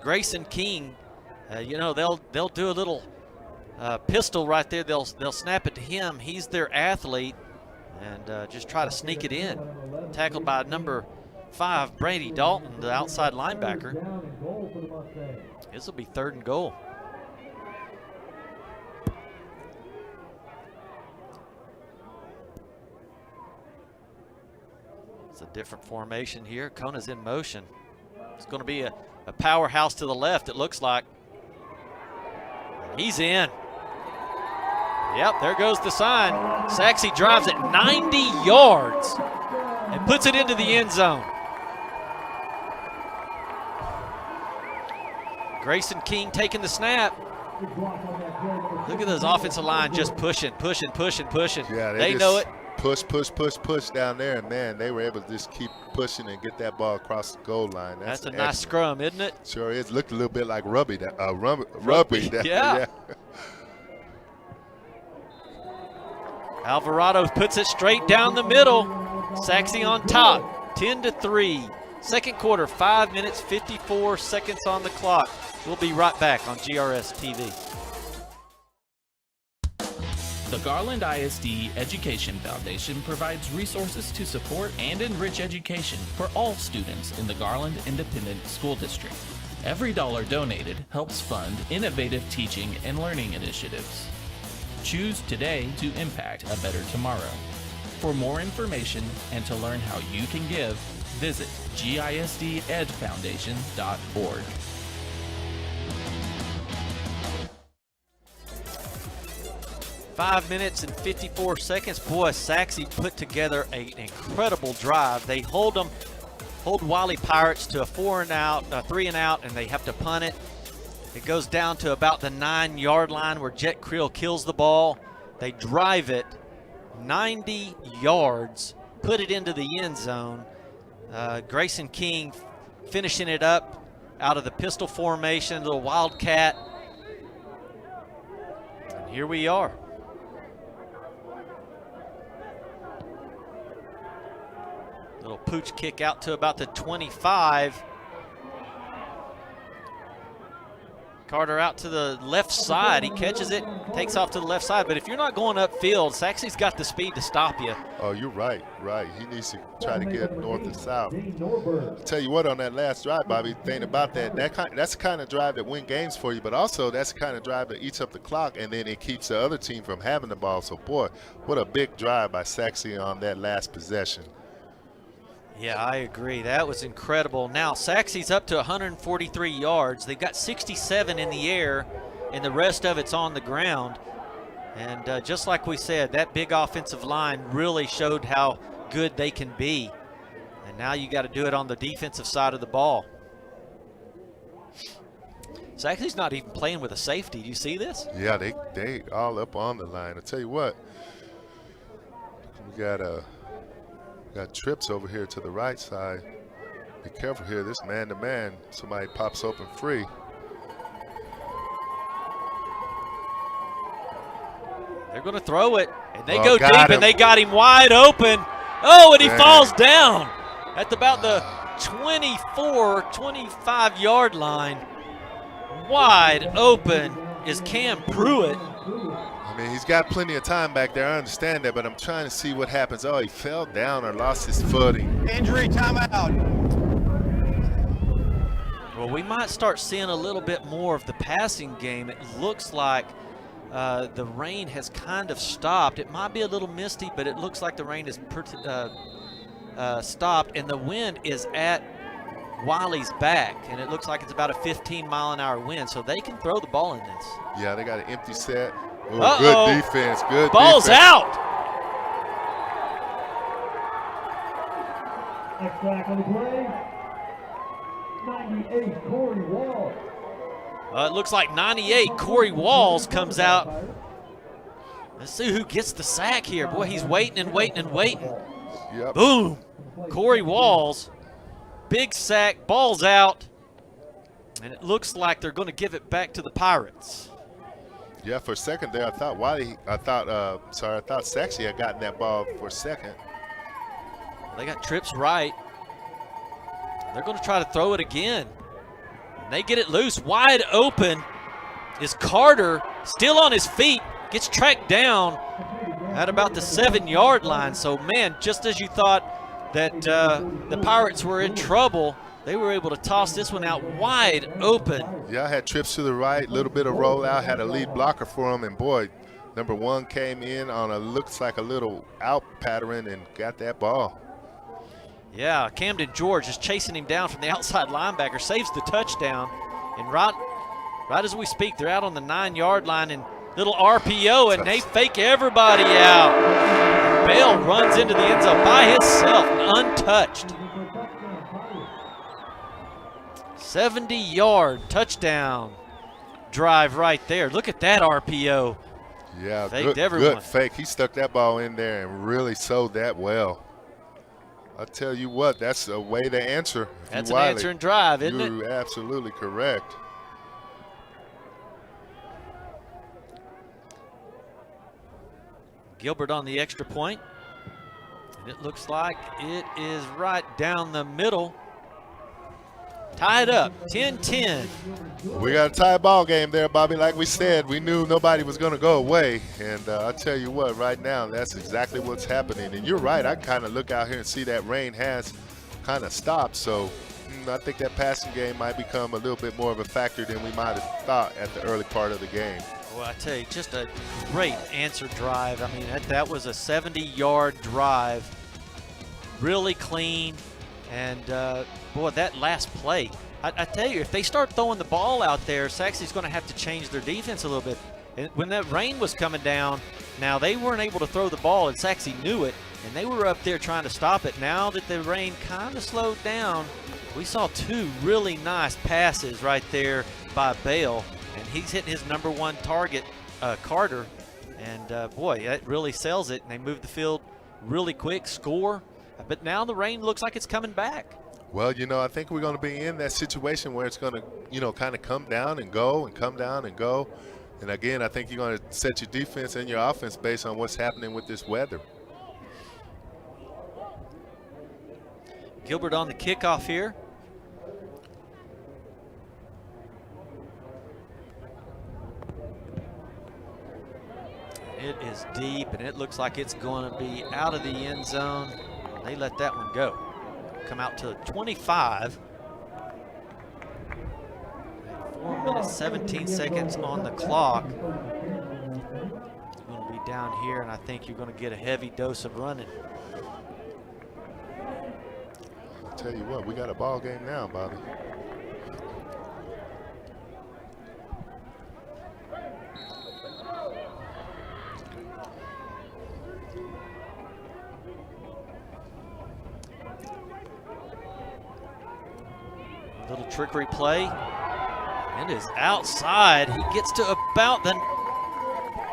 Grayson King. You know, they'll do a little pistol right there. They'll snap it to him. He's their athlete, and just try to sneak it in. Tackled by number 5, Brady Dalton, the outside linebacker. This will be 3rd and goal. It's a different formation here. Kona's in motion. It's going to be a powerhouse to the left, it looks like. He's in. Yep, there goes the sign. Sachse drives it 90 yards and puts it into the end zone. Grayson King taking the snap. Look at those offensive line just pushing. Yeah, they know it. Push down there, and man, they were able to just keep pushing and get that ball across the goal line. That's a nice scrum, isn't it? Sure is. Looked a little bit like rugby. Yeah. Alvarado puts it straight down the middle. Sachse on top, 10-3. Second quarter, 5 minutes, 54 seconds on the clock. We'll be right back on GRS TV. The Garland ISD Education Foundation provides resources to support and enrich education for all students in the Garland Independent School District. Every dollar donated helps fund innovative teaching and learning initiatives. Choose today to impact a better tomorrow. For more information and to learn how you can give, visit gisdedfoundation.org. Five minutes and 54 seconds. Boy, Sachse put together an incredible drive. They hold Wylie Pirates to a 3 and out, and they have to punt it. It goes down to about the 9-yard line where Jet Creel kills the ball. They drive it 90 yards, put it into the end zone. Grayson King finishing it up out of the pistol formation, little wildcat. And here we are. Little pooch kick out to about the 25. Carter out to the left side. He catches it, takes off to the left side. But if you're not going upfield, Sachse's got the speed to stop you. Oh, you're right. He needs to try to get north and south. I'll tell you what, on that last drive, Bobby, think about that's the kind of drive that win games for you, but also that's the kind of drive that eats up the clock, and then it keeps the other team from having the ball. So, boy, what a big drive by Sachse on that last possession. Yeah, I agree. That was incredible. Now, Sachse's up to 143 yards. They've got 67 in the air, and the rest of it's on the ground. And just like we said, that big offensive line really showed how good they can be. And now you got to do it on the defensive side of the ball. Sachse's not even playing with a safety. Do you see this? Yeah, they all up on the line. I tell you what, we got trips over here to the right side. Be careful here. This man-to-man, somebody pops open free. They're going to throw it, and they go deep, him. and they got him wide open. Oh, and he falls down at about the 24, 25-yard line. Wide open is Cam Pruitt. I mean, he's got plenty of time back there. I understand that, but I'm trying to see what happens. Oh, he fell down or lost his footing. Injury timeout. Well, we might start seeing a little bit more of the passing game. It looks like the rain has kind of stopped. It might be a little misty, but it looks like the rain is stopped, and the wind is at Wylie's back, and it looks like it's about a 15-mile-an-hour wind, so they can throw the ball in this. Yeah, they got an empty set. Ooh, good defense. Good Ball's defense. out. Next back on the play, 98, Corey Wall. It looks like 98, Corey Walls comes out. Let's see who gets the sack here. Boy, he's waiting and waiting and waiting. Yep. Boom. Corey Walls, big sack, ball's out. And it looks like they're going to give it back to the Pirates. Yeah, for a second there, I thought Sachse had gotten that ball for a second. They got trips right. They're going to try to throw it again. And they get it loose. Wide open is Carter, still on his feet, gets tracked down at about the 7-yard line. So, man, just as you thought that the Pirates were in trouble, they were able to toss this one out wide open. Yeah, I had trips to the right, a little bit of rollout, had a lead blocker for him, and boy, number 1 came in on looks like a little out pattern and got that ball. Yeah, Camden George is chasing him down from the outside linebacker, saves the touchdown, and right as we speak, they're out on the 9-yard line and little RPO, and they fake everybody out. And Bell runs into the end zone by himself, untouched. 70-yard touchdown drive right there. Look at that RPO. Yeah, faked everyone. Good fake. He stuck that ball in there and really sold that well. I tell you what, that's a way to answer. That's an answer and drive, isn't it? You're absolutely correct. Gilbert on the extra point. And it looks like it is right down the middle. Tied up, 10-10. We got a tie ball game there, Bobby. Like we said, we knew nobody was going to go away. And I tell you what, right now, that's exactly what's happening. And you're right, I kind of look out here and see that rain has kind of stopped. So I think that passing game might become a little bit more of a factor than we might have thought at the early part of the game. Well, I tell you, just a great answer drive. I mean, that was a 70-yard drive. Really clean. And, boy, that last play, I tell you, if they start throwing the ball out there, Sachse's going to have to change their defense a little bit. And when that rain was coming down, now they weren't able to throw the ball, and Sachse knew it, and they were up there trying to stop it. Now that the rain kind of slowed down, we saw 2 really nice passes right there by Bale, and he's hitting his number 1 target, Carter. And, boy, that really sells it, and they move the field really quick, score. But now the rain looks like it's coming back. Well, you know, I think we're going to be in that situation where it's going to, you know, kind of come down and go and come down and go. And, again, I think you're going to set your defense and your offense based on what's happening with this weather. Gilbert on the kickoff here. It is deep, and it looks like it's going to be out of the end zone. They let that one go. Come out to 25. 4 minutes, 17 seconds on the clock. It's going to be down here, and I think you're going to get a heavy dose of running. I'll tell you what, we got a ball game now, Bobby. Little trickery play. It is outside. He gets to about the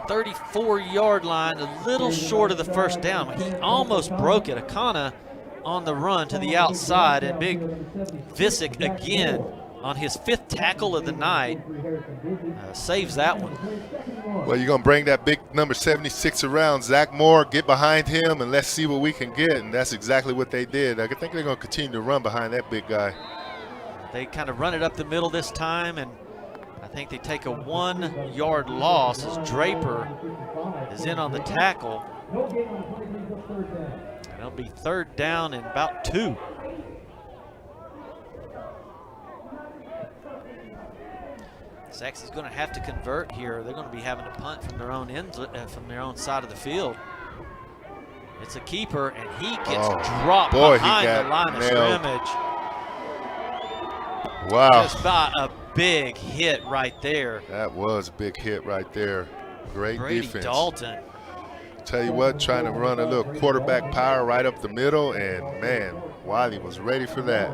34-yard line, a little short of the first down. He almost broke it. Akana on the run to the outside, and big Visick again on his 5th tackle of the night saves that one. Well, you're going to bring that big number 76 around. Zach Moore, get behind him, and let's see what we can get. And that's exactly what they did. I think they're going to continue to run behind that big guy. They kind of run it up the middle this time, and I think they take a 1-yard loss as Draper is in on the tackle. And it'll be 3rd down and about 2. Sachse is going to have to convert here. They're going to be having to punt from their own from their own side of the field. It's a keeper, and he gets dropped behind the line of scrimmage. Wow. Just by a big hit right there. That was a big hit right there. Great Brady defense. Dalton. Tell you what, trying to run a little quarterback power right up the middle, and man, Wylie was ready for that.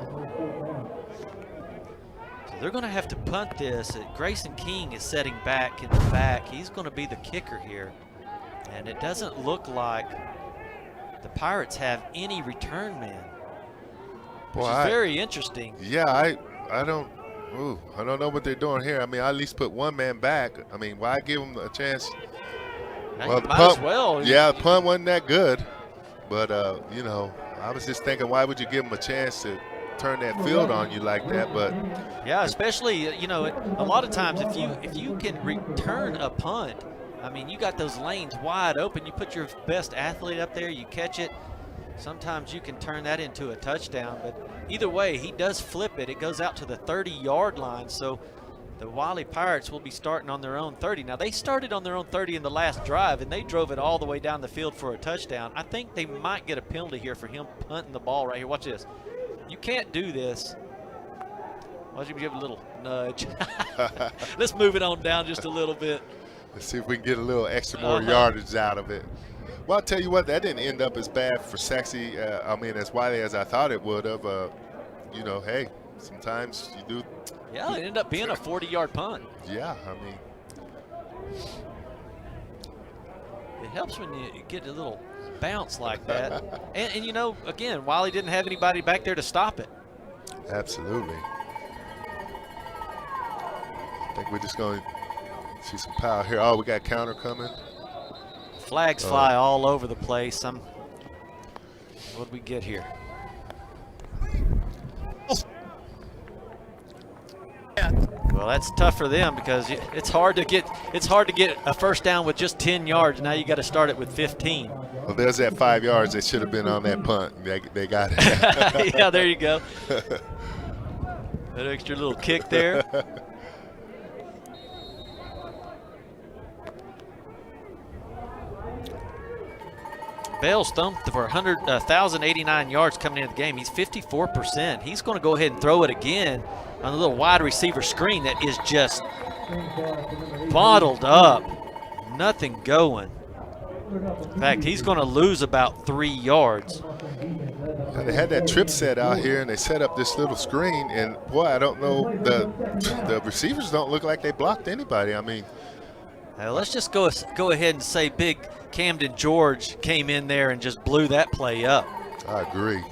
So they're going to have to punt this. Grayson King is setting back in the back. He's going to be the kicker here. And it doesn't look like the Pirates have any return man, which is very interesting. Yeah, I don't know what they're doing here. I mean, I at least put one man back. I mean, why give them a chance? Well, the punt, yeah, the punt wasn't that good. But, you know, I was just thinking, why would you give them a chance to turn that field on you like that? But yeah, especially, you know, a lot of times if you can return a punt, I mean, you got those lanes wide open. You put your best athlete up there, you catch it. Sometimes you can turn that into a touchdown, but either way, he does flip it. It goes out to the 30-yard line, so the Wylie Pirates will be starting on their own 30. Now, they started on their own 30 in the last drive, and they drove it all the way down the field for a touchdown. I think they might get a penalty here for him punting the ball right here. Watch this. You can't do this. Why don't you give a little nudge? Let's move it on down just a little bit. Let's see if we can get a little extra more yardage out of it. Well, I'll tell you what, that didn't end up as bad for Sachse, as Wylie as I thought it would have. You know, hey, sometimes you do. Yeah, it ended up being a 40-yard punt. Yeah, I mean. It helps when you get a little bounce like that. and, you know, again, Wylie didn't have anybody back there to stop it. Absolutely. I think we're just going to see some power here. Oh, we got counter coming. Flags fly all over the place. What did we get here? Well, that's tough for them because it's hard to get a first down with just 10 yards. Now you got to start it with 15. Well, there's that 5 yards that should have been on that punt. They got it. Yeah, there you go. That extra little kick there. Bell's thumped for 1,089 yards coming into the game. He's 54%. He's going to go ahead and throw it again on a little wide receiver screen that is just bottled up. Nothing going. In fact, he's going to lose about 3 yards. Yeah, they had that trip set out here, and they set up this little screen. And, boy, I don't know. The receivers don't look like they blocked anybody. I mean. Let's just go ahead and say big Camden George came in there and just blew that play up. I agree.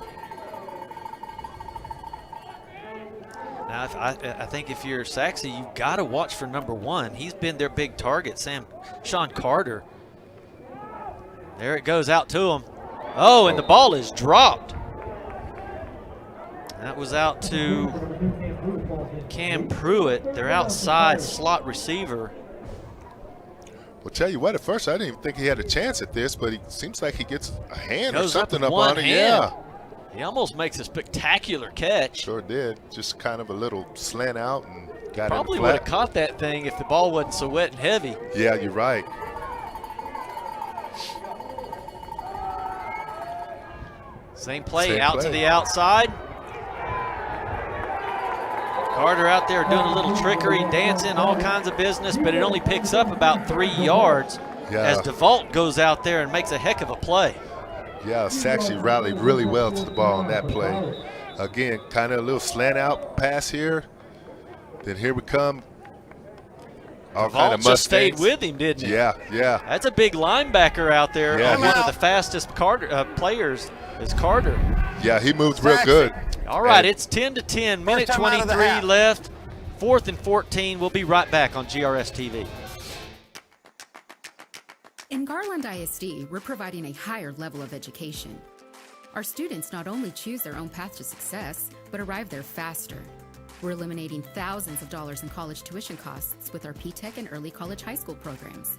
Now, I think if you're Sachse, you've got to watch for number 1. He's been their big target, Sean Carter. There it goes out to him. Oh, and the ball is dropped. That was out to Cam Pruitt, their outside slot receiver. Well, tell you what, at first I didn't even think he had a chance at this, but he seems like he gets a hand or Goes up something with up one on it. hand. Yeah, He almost makes a spectacular catch. sure did. Just kind of a little slant out and got Probably in would the have flat. caught that thing if the ball wasn't so wet and heavy. Yeah, you're right. Same play Same out to play. the outside. Carter out there doing a little trickery, dancing, all kinds of business, but it only picks up about 3 yards as Yeah. DeVault goes out there and makes a heck of a play. Yeah, Sachse rallied really well to the ball on that play. Again, kind of a little slant out pass here. Then here we come. All kind DeVault of just stayed Mustangs. with him, didn't he? Yeah, yeah. That's a big linebacker out there. Yeah, One of the fastest players is Carter. Yeah, he moved real good. All right, And- it's 10-10, minute time out of the 23 half. left. 4th and 14. We'll be right back on GRS TV. In Garland ISD, we're providing a higher level of education. Our students not only choose their own path to success, but arrive there faster. We're eliminating thousands of dollars in college tuition costs with our P-Tech and early college high school programs.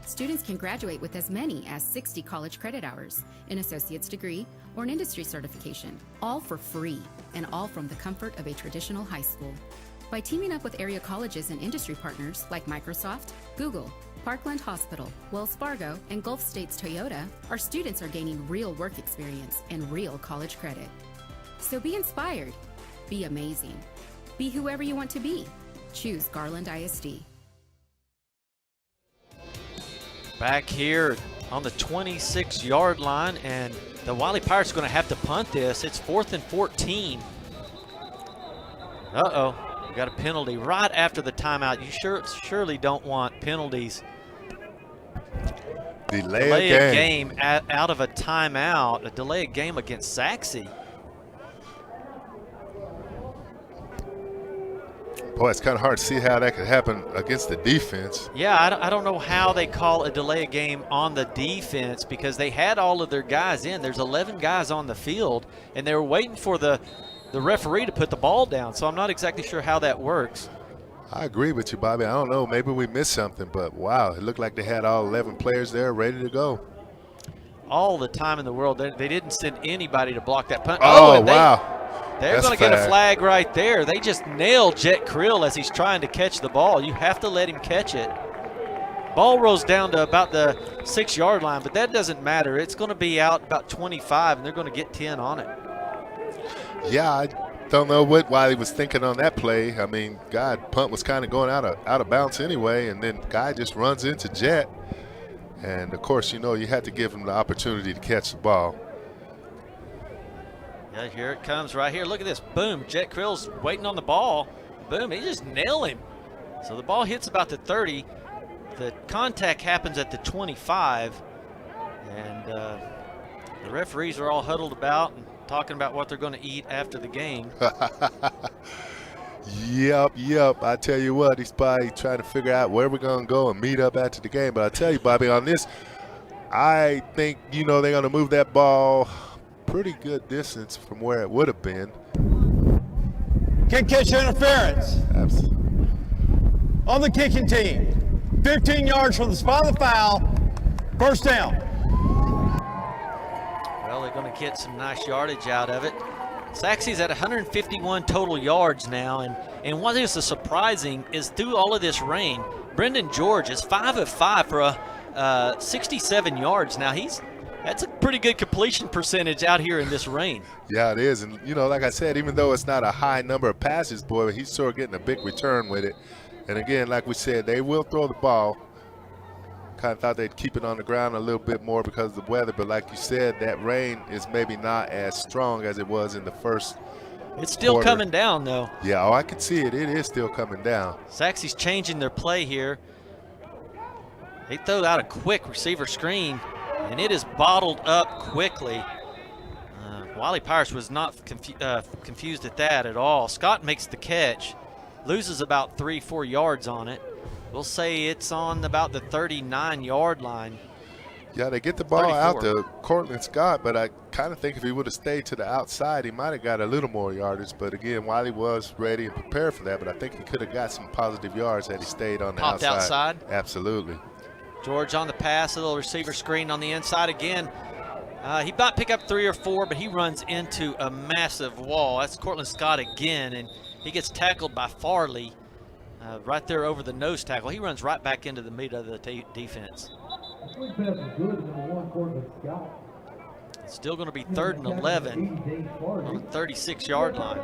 Students can graduate with as many as 60 college credit hours, an associate's degree, or an industry certification, all for free, and all from the comfort of a traditional high school. By teaming up with area colleges and industry partners like Microsoft, Google, Parkland Hospital, Wells Fargo, and Gulf States Toyota, our students are gaining real work experience and real college credit. So be inspired, be amazing, be whoever you want to be. Choose Garland ISD. Back here on the 26-yard line, and the Wylie Pirates are going to have to punt this. It's 4th and 14. Uh-oh, we got a penalty right after the timeout. You surely don't want penalties. Delay a game. Out of a timeout, a delay a game against Sachse. Boy, it's kind of hard to see how that could happen against the defense. Yeah, I don't know how they call a delay a game on the defense because they had all of their guys in. There's 11 guys on the field, and they were waiting for the referee to put the ball down. So I'm not exactly sure how that works. I agree with you, Bobby. I don't know. Maybe we missed something, but wow, it looked like they had all 11 players there ready to go. All the time in the world. They didn't send anybody to block that punt. Oh, and wow. They're That's going to get a flag. flag right there. They just nailed Jet Krill as he's trying to catch the ball. You have to let him catch it. Ball rolls down to about the 6-yard line, but that doesn't matter. It's going to be out about 25, and they're going to get 10 on it. Yeah, I don't know what Wylie was thinking on that play. I mean, God, punt was kind of going out of bounds anyway, and then guy just runs into Jet. And, of course, you know, you had to give him the opportunity to catch the ball. Yeah, here it comes right here. Look at this. Boom. Jet Krill's waiting on the ball. Boom. He just nailed him. So the ball hits about the 30. The contact happens at the 25. And the referees are all huddled about and talking about what they're going to eat after the game. Yep. I tell you what, he's probably trying to figure out where we're going to go and meet up after the game. But I tell you, Bobby, on this, I think, you know, they're going to move that ball pretty good distance from where it would have been. Kick catch interference Absolutely. on the kicking team. 15 yards from the spot of the foul. First down. Well, they're going to get some nice yardage out of it. Sachse's at 151 total yards now, and what is surprising is through all of this rain, Brendan George is 5 of 5 for 67 yards. Now that's a pretty good completion percentage out here in this rain. Yeah, it is. And, you know, like I said, even though it's not a high number of passes, boy, he's sort of getting a big return with it. And, again, like we said, they will throw the ball. Kind of thought they'd keep it on the ground a little bit more because of the weather. But like you said, that rain is maybe not as strong as it was in the first It's still quarter. coming down, though. Yeah, I can see it. It is still coming down. Sachse's changing their play here. They throw out a quick receiver screen, and it is bottled up quickly. Wylie Pirates was not confused at that at all. Scott makes the catch, loses about 3-4 yards on it. We'll say it's on about the 39-yard line. Yeah, they get the ball 34. out to Cortland Scott, but I kind of think if he would have stayed to the outside, he might have got a little more yardage. But again, Wylie was ready and prepared for that, but I think he could have got some positive yards had he stayed on the Popped outside? Absolutely. George on the pass, a little receiver screen on the inside again. He might pick up 3 or 4, but he runs into a massive wall. That's Cortland Scott again, and he gets tackled by Farley right there over the nose tackle. He runs right back into the meat of the defense. It's still going to be 3rd and 11 on the 36-yard line.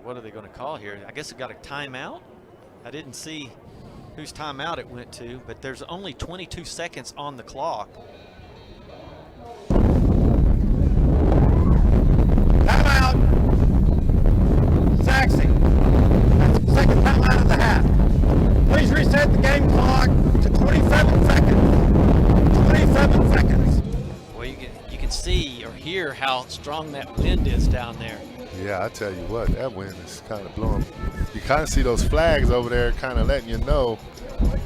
What are they going to call here? I guess it got a timeout. I didn't see whose timeout it went to, but there's only 22 seconds on the clock. Timeout. Sachse. That's the second timeout of the half. Please reset the game clock to 27 seconds. 27 seconds. Well, you can see or hear how strong that wind is down there. Yeah, I tell you what, that wind is kind of blowing. You kind of see those flags over there kind of letting you know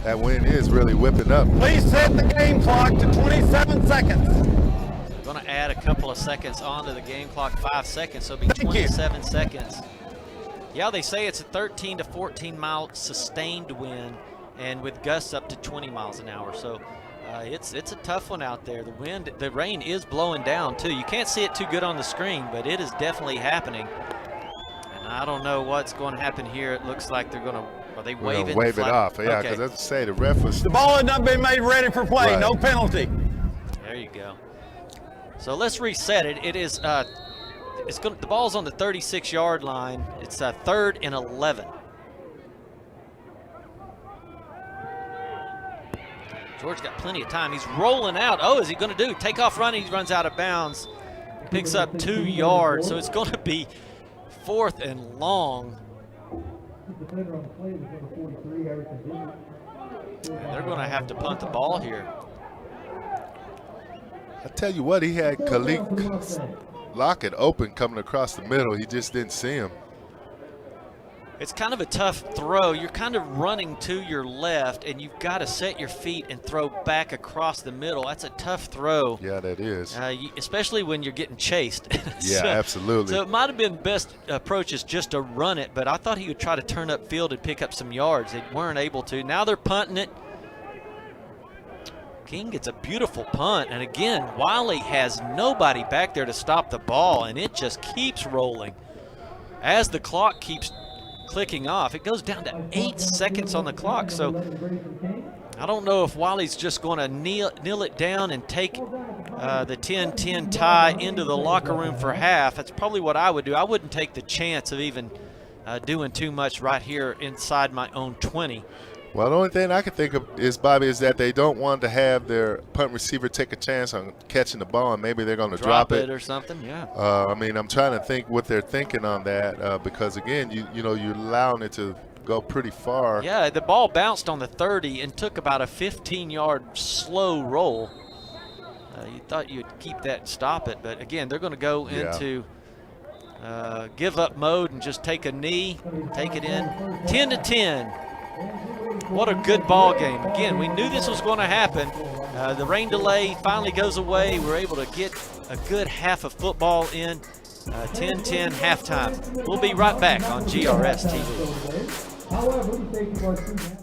that wind is really whipping up. Please set the game clock to 27 seconds. Going to add a couple of seconds onto the game clock, 5 seconds, so it'll be 27 seconds. Yeah, they say it's a 13 to 14 mile sustained wind, and with gusts up to 20 miles an hour. So it's a tough one out there. The rain is blowing down too. You can't see it too good on the screen, but it is definitely happening. And I don't know what's going to happen here. It looks like they're going to, are they waving? Wave it off, yeah, because as I say, the ref was. The ball had not been made ready for play. Right. No penalty. There you go. So let's reset it. It is the ball's on the 36-yard line. It's 3rd and 11. George got plenty of time. He's rolling out. Oh, is he going to do? Take off running. He runs out of bounds. Picks up 2 yards. So it's going to be 4th and long. And they're going to have to punt the ball here. I tell you what, he had Khalik Lockett open coming across the middle. He just didn't see him. It's kind of a tough throw. You're kind of running to your left, and you've got to set your feet and throw back across the middle. That's a tough throw. Yeah, that is. Especially when you're getting chased. Yeah, absolutely. So it might have been best approach is just to run it, but I thought he would try to turn up field and pick up some yards. They weren't able to. Now they're punting it. King gets a beautiful punt, and again, Wylie has nobody back there to stop the ball, and it just keeps rolling. As the clock keeps clicking off, it goes down to 8 seconds on the clock, so I don't know if Wylie's just going to kneel it down and take the 10-10 tie into the locker room for half. That's probably what I would do. I wouldn't take the chance of even doing too much right here inside my own 20. Well, the only thing I can think of is, Bobby, is that they don't want to have their punt receiver take a chance on catching the ball, and maybe they're going to drop it or something. Yeah. I mean, I'm trying to think what they're thinking on that because, again, you know, you're allowing it to go pretty far. Yeah, the ball bounced on the 30 and took about a 15-yard slow roll. You thought you'd keep that and stop it, but again, they're going to go into give up mode and just take a knee, take it in. 10-10. What a good ball game. Again, we knew this was going to happen. The rain delay finally goes away. We're able to get a good half of football in. 10-10 halftime. We'll be right back on GRS TV. However, the safety varsity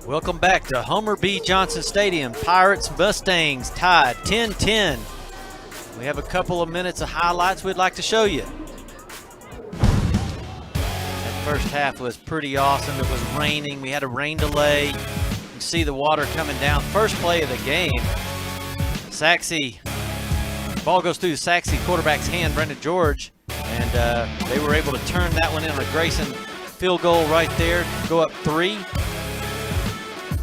Welcome back to Homer B. Johnson Stadium. Pirates Mustangs tied 10-10. We have a couple of minutes of highlights we'd like to show you. That first half was pretty awesome. It was raining. We had a rain delay. You can see the water coming down. First play of the game. Ball goes through the Sachse quarterback's hand, Brendan George, and they were able to turn that one in on a Grayson field goal right there, go up 3.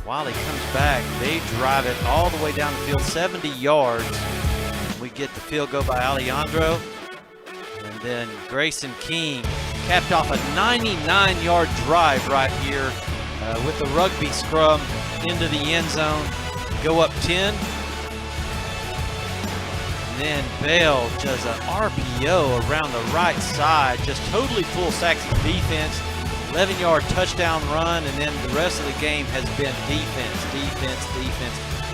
Wylie comes back. They drive it all the way down the field, 70 yards. We get the field goal by Alejandro. And then Grayson King capped off a 99-yard drive right here with the rugby scrum into the end zone. Go up 10. And then Bell does an RPO around the right side, just totally full Sachse defense. 11-yard touchdown run, and then the rest of the game has been defense.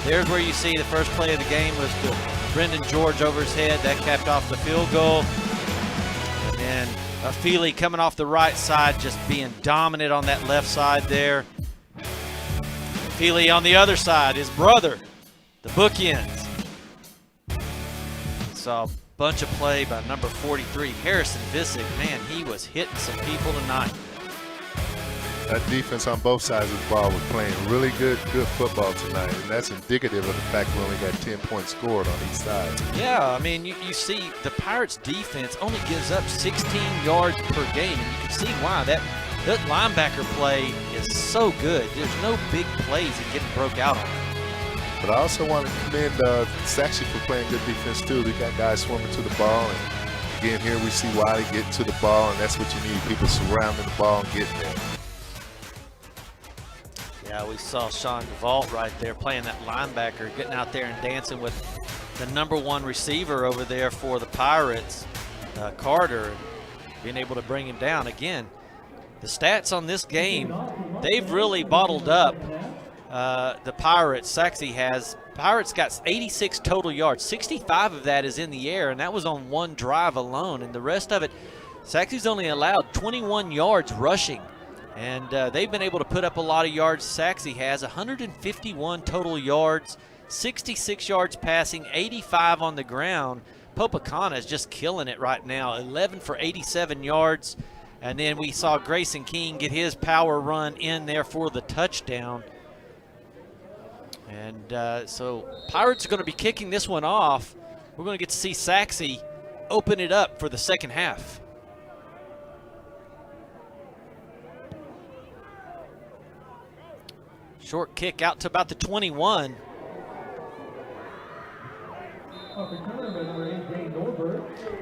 There's where you see the first play of the game was to Brendan George over his head. That capped off the field goal. And then Feely coming off the right side, just being dominant on that left side there. Feely on the other side, his brother, the bookends. Saw a bunch of play by number 43, Harrison Visick. Man, he was hitting some people tonight. That defense on both sides of the ball was playing really good football tonight, and that's indicative of the fact we only got 10 points scored on each side. Yeah, I mean, you see the Pirates defense only gives up 16 yards per game, and you can see why. That linebacker play is so good. There's no big plays that get broke out on. But I also want to commend Sachse for playing good defense too. They got guys swimming to the ball, and again here we see Wylie get to the ball, and that's what you need, people surrounding the ball and getting there. Yeah, we saw Sean Gavault right there playing that linebacker, getting out there and dancing with the number 1 receiver over there for the Pirates, Carter, and being able to bring him down. Again, the stats on this game, they've really bottled up the Pirates. Pirates got 86 total yards. 65 of that is in the air, and that was on 1 drive alone. And the rest of it, Sachse's only allowed 21 yards rushing. And they've been able to put up a lot of yards. Sachse has 151 total yards, 66 yards passing, 85 on the ground. Popacana is just killing it right now, 11 for 87 yards. And then we saw Grayson King get his power run in there for the touchdown. And so Pirates are going to be kicking this one off. We're going to get to see Sachse open it up for the second half. Short kick out to about the 21.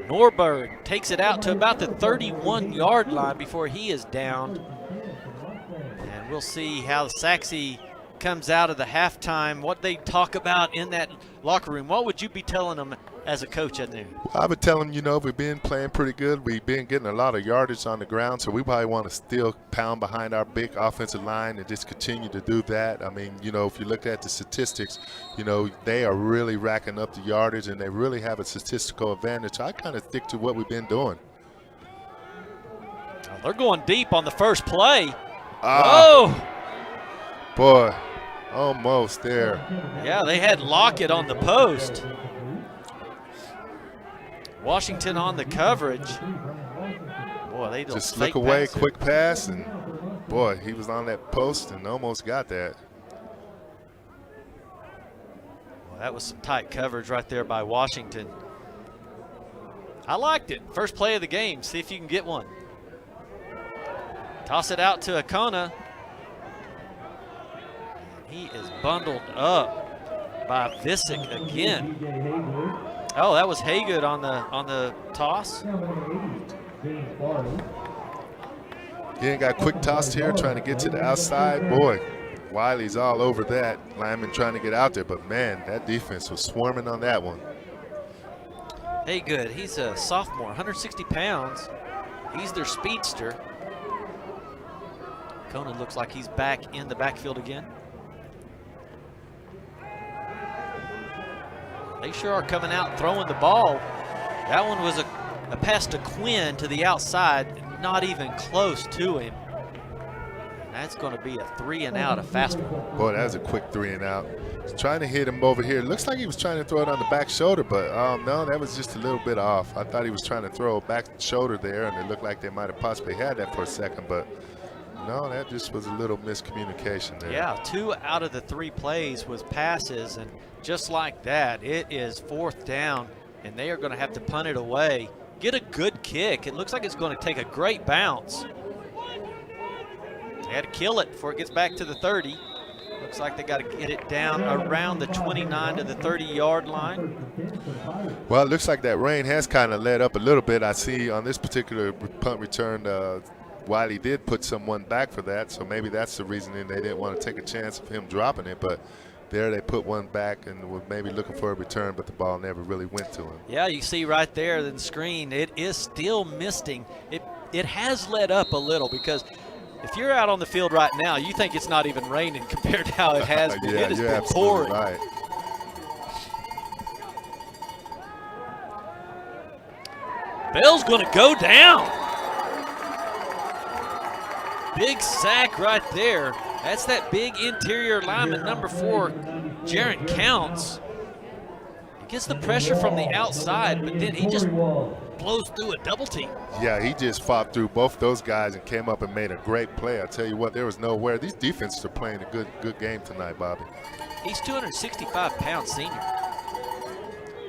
Norberg takes it out to about the 31-yard line before he is downed. And we'll see how Sachse comes out of the halftime, what they talk about in that locker room. What would you be telling them as a coach in there? I would tell them, we've been playing pretty good. We've been getting a lot of yardage on the ground, so we probably want to still pound behind our big offensive line and just continue to do that. I mean, if you look at the statistics, they are really racking up the yardage, and they really have a statistical advantage. I kind of stick to what we've been doing. They're going deep on the first play. Oh! Boy, almost there. Yeah, they had Lockett on the post. Washington on the coverage. Boy, they just look away, quick pass, and boy, he was on that post and almost got that. Well, that was some tight coverage right there by Washington. I liked it. First play of the game. See if you can get one. Toss it out to Akona. He is bundled up by Visick again. Oh, that was Haygood on the toss. Again, got quick tossed here, trying to get to the outside. Boy, Wylie's all over that. Lineman trying to get out there, but man, that defense was swarming on that one. Haygood, he's a sophomore, 160 pounds. He's their speedster. Conan looks like he's back in the backfield again. They sure are coming out throwing the ball. That one was a pass to Quinn to the outside, not even close to him. That's going to be a 3 and out, a fast one. Boy, that was a quick 3 and out. He's trying to hit him over here. Looks like he was trying to throw it on the back shoulder, but no, that was just a little bit off. I thought he was trying to throw a back shoulder there, and it looked like they might have possibly had that for a second, but no, that just was a little miscommunication there. Yeah, 2 out of the 3 plays was passes, and just like that, it is 4th down, and they are going to have to punt it away. Get a good kick. It looks like it's going to take a great bounce. They had to kill it before it gets back to the 30. Looks like they got to get it down around the 29 to the 30-yard line. Well, it looks like that rain has kind of let up a little bit. I see on this particular punt return, Wylie did put someone back for that, so maybe that's the reasoning they didn't want to take a chance of him dropping it. But there they put one back and were maybe looking for a return, but the ball never really went to him. Yeah, you see right there in the screen, it is still misting. It has let up a little, because if you're out on the field right now, you think it's not even raining compared to how it has been. Yeah, it has you're been absolutely pouring. right. Bell's going to go down. Big sack right there. That's that big interior lineman, number 4, Jaron Counts. He gets the pressure from the outside, but then he just blows through a double team. Yeah, he just fought through both those guys and came up and made a great play. I tell you what, there was nowhere. These defenses are playing a good game tonight, Bobby. He's 265-pound senior.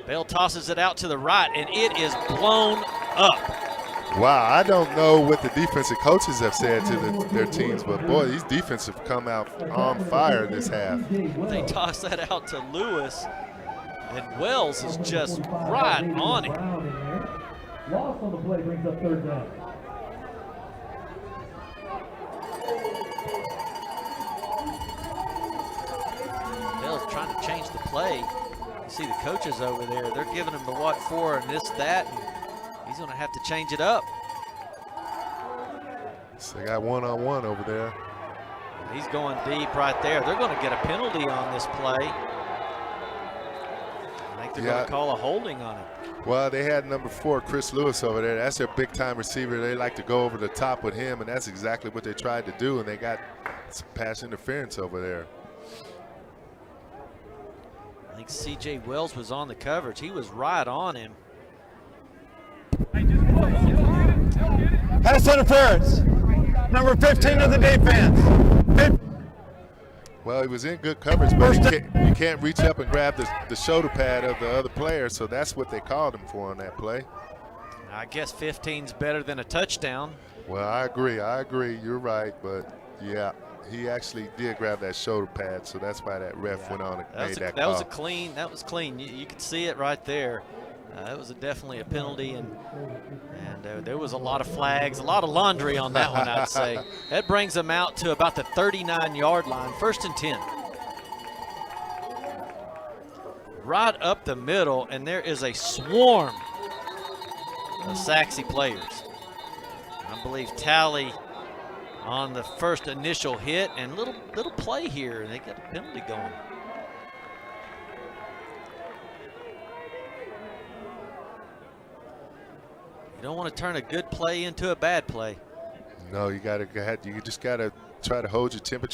Bell tosses it out to the right, and it is blown up. Wow, I don't know what the defensive coaches have said to their teams, but boy, these defenses have come out on fire this half. They toss that out to Lewis, and Wells is just right on it. Loss on the play brings up 3rd down. Bell's trying to change the play. You see the coaches over there, they're giving him the what for and this, that, and he's going to have to change it up. So they got one-on-one over there. He's going deep right there. They're going to get a penalty on this play. I think they're going to call a holding on it. Well, they had number 4, Chris Lewis, over there. That's their big-time receiver. They like to go over the top with him, and that's exactly what they tried to do, and they got some pass interference over there. I think C.J. Wells was on the coverage. He was right on him. Pass interference. Number 15 of the defense. Well, he was in good coverage, but you can't reach up and grab the shoulder pad of the other player, so that's what they called him for on that play. I guess 15's better than a touchdown. Well, I agree. You're right, but yeah, he actually did grab that shoulder pad, so that's why that ref went on and made that call. That was clean. You could see it right there. That was definitely a penalty, and there was a lot of flags, a lot of laundry on that one, I'd say. That brings them out to about the 39-yard line, 1st and 10. Right up the middle, and there is a swarm of Sachse players. I believe Tally on the first initial hit, and little play here, and they got a penalty going. You don't want to turn a good play into a bad play. No, you just gotta try to hold your temper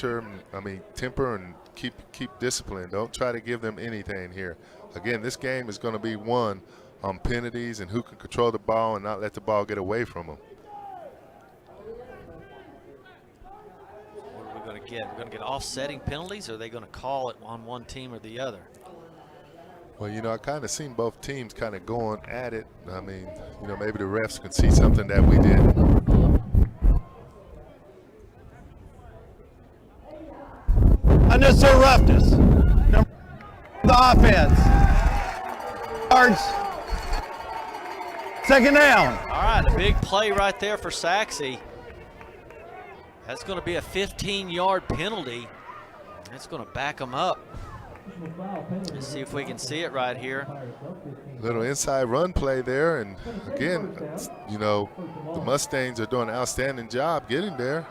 and keep discipline. Don't try to give them anything here. Again, this game is going to be won on penalties and who can control the ball and not let the ball get away from them. What are we going to get? We're going to get offsetting penalties, or are they going to call it on one team or the other? Well, I kind of seen both teams kind of going at it. I mean, maybe the refs can see something that we didn't. Unnecessary roughness. The offense. Yards. 2nd down. All right, a big play right there for Sachse. That's going to be a 15-yard penalty. That's going to back them up. Let's see if we can see it right here. Little inside run play there, and again, the Mustangs are doing an outstanding job getting there.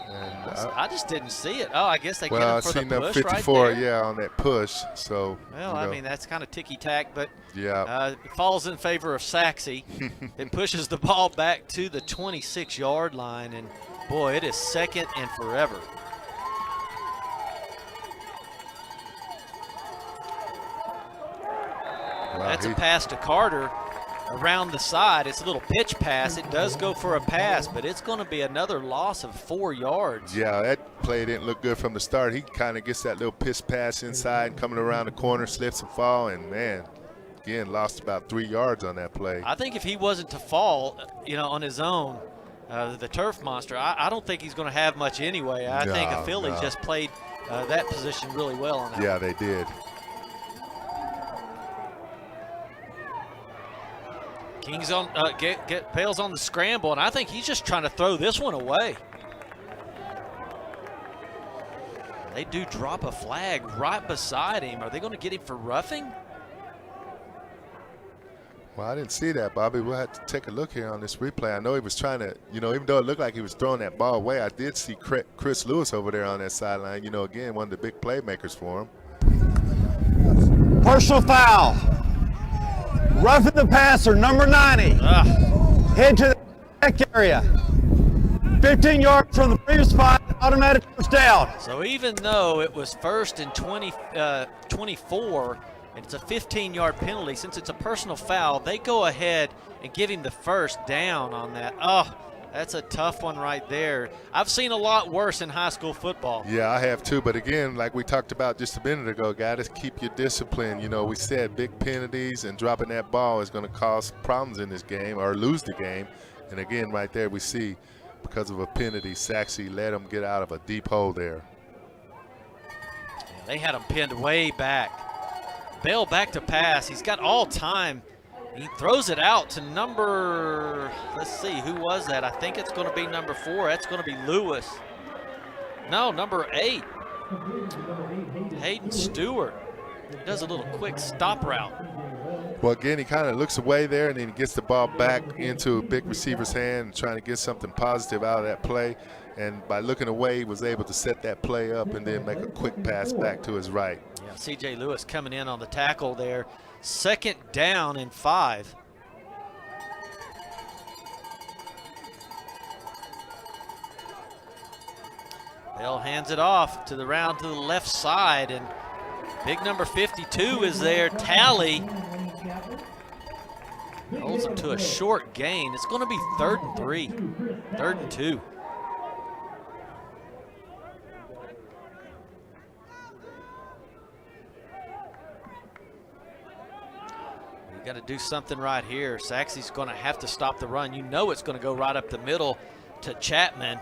And I just didn't see it. Oh, I guess they well, get I him for seen the them push 54, right there. yeah, on that push. So well, I mean, that's kind of ticky-tack, but yeah, it falls in favor of Sachse. It pushes the ball back to the 26-yard line, and Boy, it is second and forever. Wow, That's a pass to Carter around the side. It's a little pitch pass. It does go for a pass, but it's going to be another loss of 4 yards. Yeah, that play didn't look good from the start. He kind of gets that little pitch pass inside, coming around the corner, slips and fall, and man, again, lost about 3 yards on that play. I think if he wasn't to fall, on his own, the turf monster, I don't think he's going to have much anyway. I think the Phillies just played that position really well on that. Yeah, they did. King's on Bale's on the scramble, and I think he's just trying to throw this one away. They do drop a flag right beside him. Are they going to get him for roughing? Well, I didn't see that, Bobby. We'll have to take a look here on this replay. I know he was trying to, even though it looked like he was throwing that ball away, I did see Chris Lewis over there on that sideline. Again, one of the big playmakers for him. Personal foul. Roughing the passer, number 90. Head to the back area. 15 yards from the previous spot, automatic first down. So even though it was first and 24, and it's a 15-yard penalty, since it's a personal foul, they go ahead and give him the first down on that. Oh, that's a tough one right there. I've seen a lot worse in high school football. Yeah, I have too. But again, like we talked about just a minute ago, guys, keep your discipline. We said big penalties and dropping that ball is going to cause problems in this game or lose the game. And again, right there we see because of a penalty, Sachse let him get out of a deep hole there. Yeah, they had him pinned way back. Bale back to pass. He's got all time. He throws it out to number, let's see, who was that? I think it's going to be number 4. That's going to be Lewis. No, number 8. Hayden Stewart. He does a little quick stop route. Well, again, he kind of looks away there, and then he gets the ball back into a big receiver's hand, trying to get something positive out of that play. And by looking away, he was able to set that play up and then make a quick pass back to his right. Yeah, C.J. Lewis coming in on the tackle there. Second down and 5. Bell hands it off to the left side, and big number 52 is there. Tally holds him to a short gain. It's going to be 3rd and 3, 3rd and 2. Got to do something right here. Sachse's going to have to stop the run. It's going to go right up the middle to Chapman.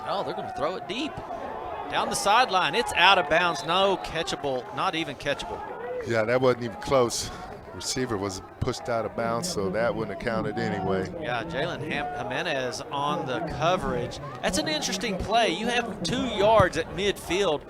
Oh, they're going to throw it deep. Down the sideline. It's out of bounds. No catchable. Not even catchable. Yeah, that wasn't even close. Receiver was pushed out of bounds, so that wouldn't have counted anyway. Yeah, Jalen Jimenez on the coverage. That's an interesting play. You have 2 yards at midfield.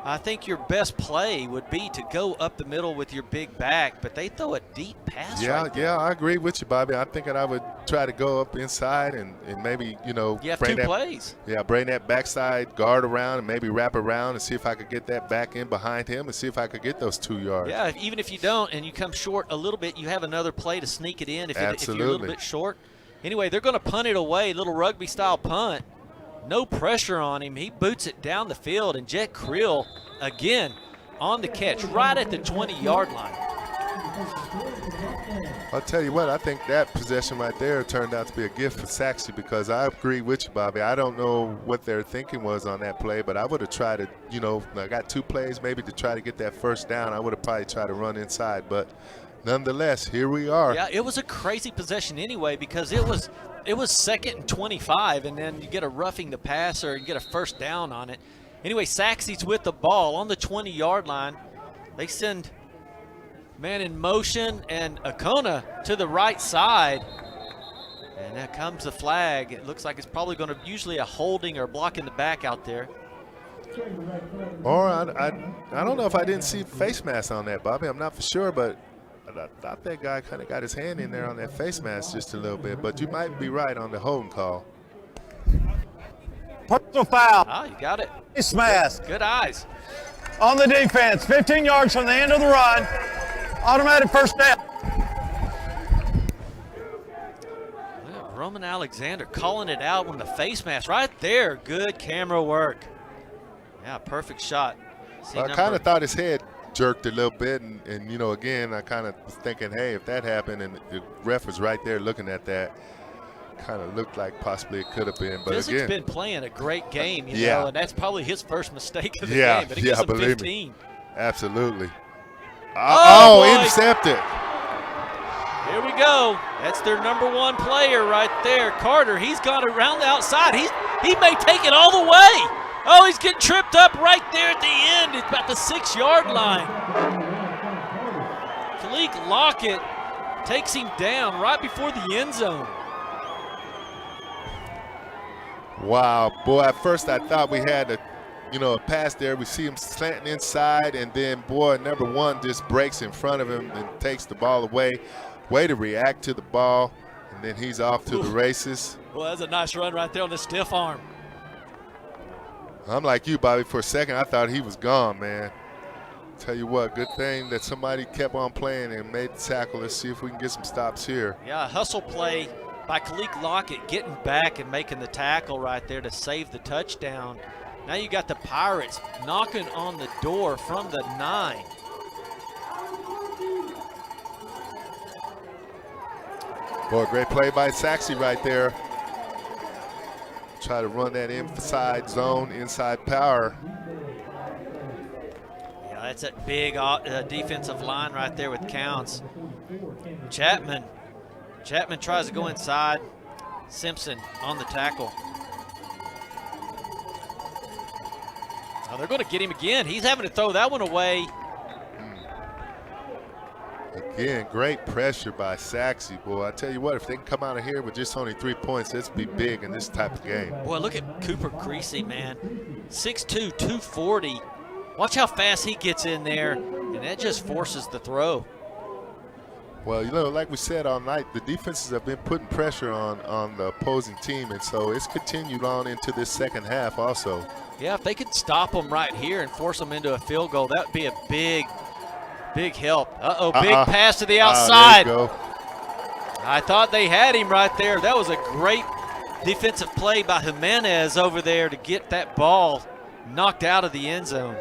I think your best play would be to go up the middle with your big back, but they throw a deep pass. Yeah, I agree with you, Bobby. I think that I would try to go up inside and maybe, you have bring 2 plays. Yeah, bring that backside guard around and maybe wrap around and see if I could get that back in behind him and see if I could get those 2 yards. Yeah, even if you don't and you come short a little bit, you have another play to sneak it in if you're a little bit short. Anyway, they're going to punt it away, little rugby-style punt. No pressure on him. He boots it down the field, and Jet Creel, again, on the catch, right at the 20-yard line. I'll tell you what, I think that possession right there turned out to be a gift for Sachse because I agree with you, Bobby. I don't know what their thinking was on that play, but I would have tried to, I got 2 plays maybe to try to get that first down. I would have probably tried to run inside, but nonetheless, here we are. Yeah, it was a crazy possession anyway because it was 2nd and 25, and then you get a roughing the passer, you get a first down on it. Anyway, Sachse's with the ball on the 20-yard line. They send man in motion and Akona to the right side. And there comes the flag. It looks like it's probably going to usually a holding or blocking the back out there. Or I don't know if I didn't see face mask on that, Bobby. I'm not for sure, but I thought that guy kind of got his hand in there on that face mask just a little bit. But you might be right on the holding call. Personal foul. Oh, you got it. Face mask. Good eyes. On the defense, 15 yards from the end of the run. Automatic first down. Roman Alexander calling it out on the face mask right there. Good camera work. Yeah, perfect shot. Well, I kind of thought his head jerked a little bit, and you know, again, I kind of was thinking, hey, if that happened and the ref was right there looking at that, kind of looked like possibly it could have been. But Disick's again, been playing a great game, you know, and that's probably his first mistake of the yeah, game, but it gets him believe 15. Me. Absolutely. Oh, intercepted. Here we go. That's their number one player right there. Carter, he's gone around the outside. He may take it all the way. Oh, he's getting tripped up right there at the end. It's about the 6-yard line. Kalik Lockett takes him down right before the end zone. Wow, boy, at first I thought we had a pass there. We see him slanting inside, and then, boy, number one just breaks in front of him and takes the ball away. Way to react to the ball, and then he's off to the races. Well, that's a nice run right there on the stiff arm. I'm like you, Bobby. For a second, I thought he was gone, man. Tell you what, good thing that somebody kept on playing and made the tackle. Let's see if we can get some stops here. Yeah, a hustle play by Kalik Lockett, getting back and making the tackle right there to save the touchdown. Now you got the Pirates knocking on the door from the 9. Boy, great play by Sachse right there. Try to run that inside zone, inside power. Yeah, that's that big defensive line right there with Counts. Chapman tries to go inside. Simpson on the tackle. Now they're going to get him again. He's having to throw that one away. Again, great pressure by Sachse, boy. I tell you what, if they can come out of here with just only 3 points, this would be big in this type of game. Boy, look at Cooper Creasy, man. 6'2", 240. Watch how fast he gets in there, and that just forces the throw. Well, you know, like we said all night, the defenses have been putting pressure on the opposing team, and so it's continued on into this second half also. Yeah, if they could stop them right here and force them into a field goal, that would be a big help. Big pass to the outside. There you go. I thought they had him right there. That was a great defensive play by Jimenez over there to get that ball knocked out of the end zone.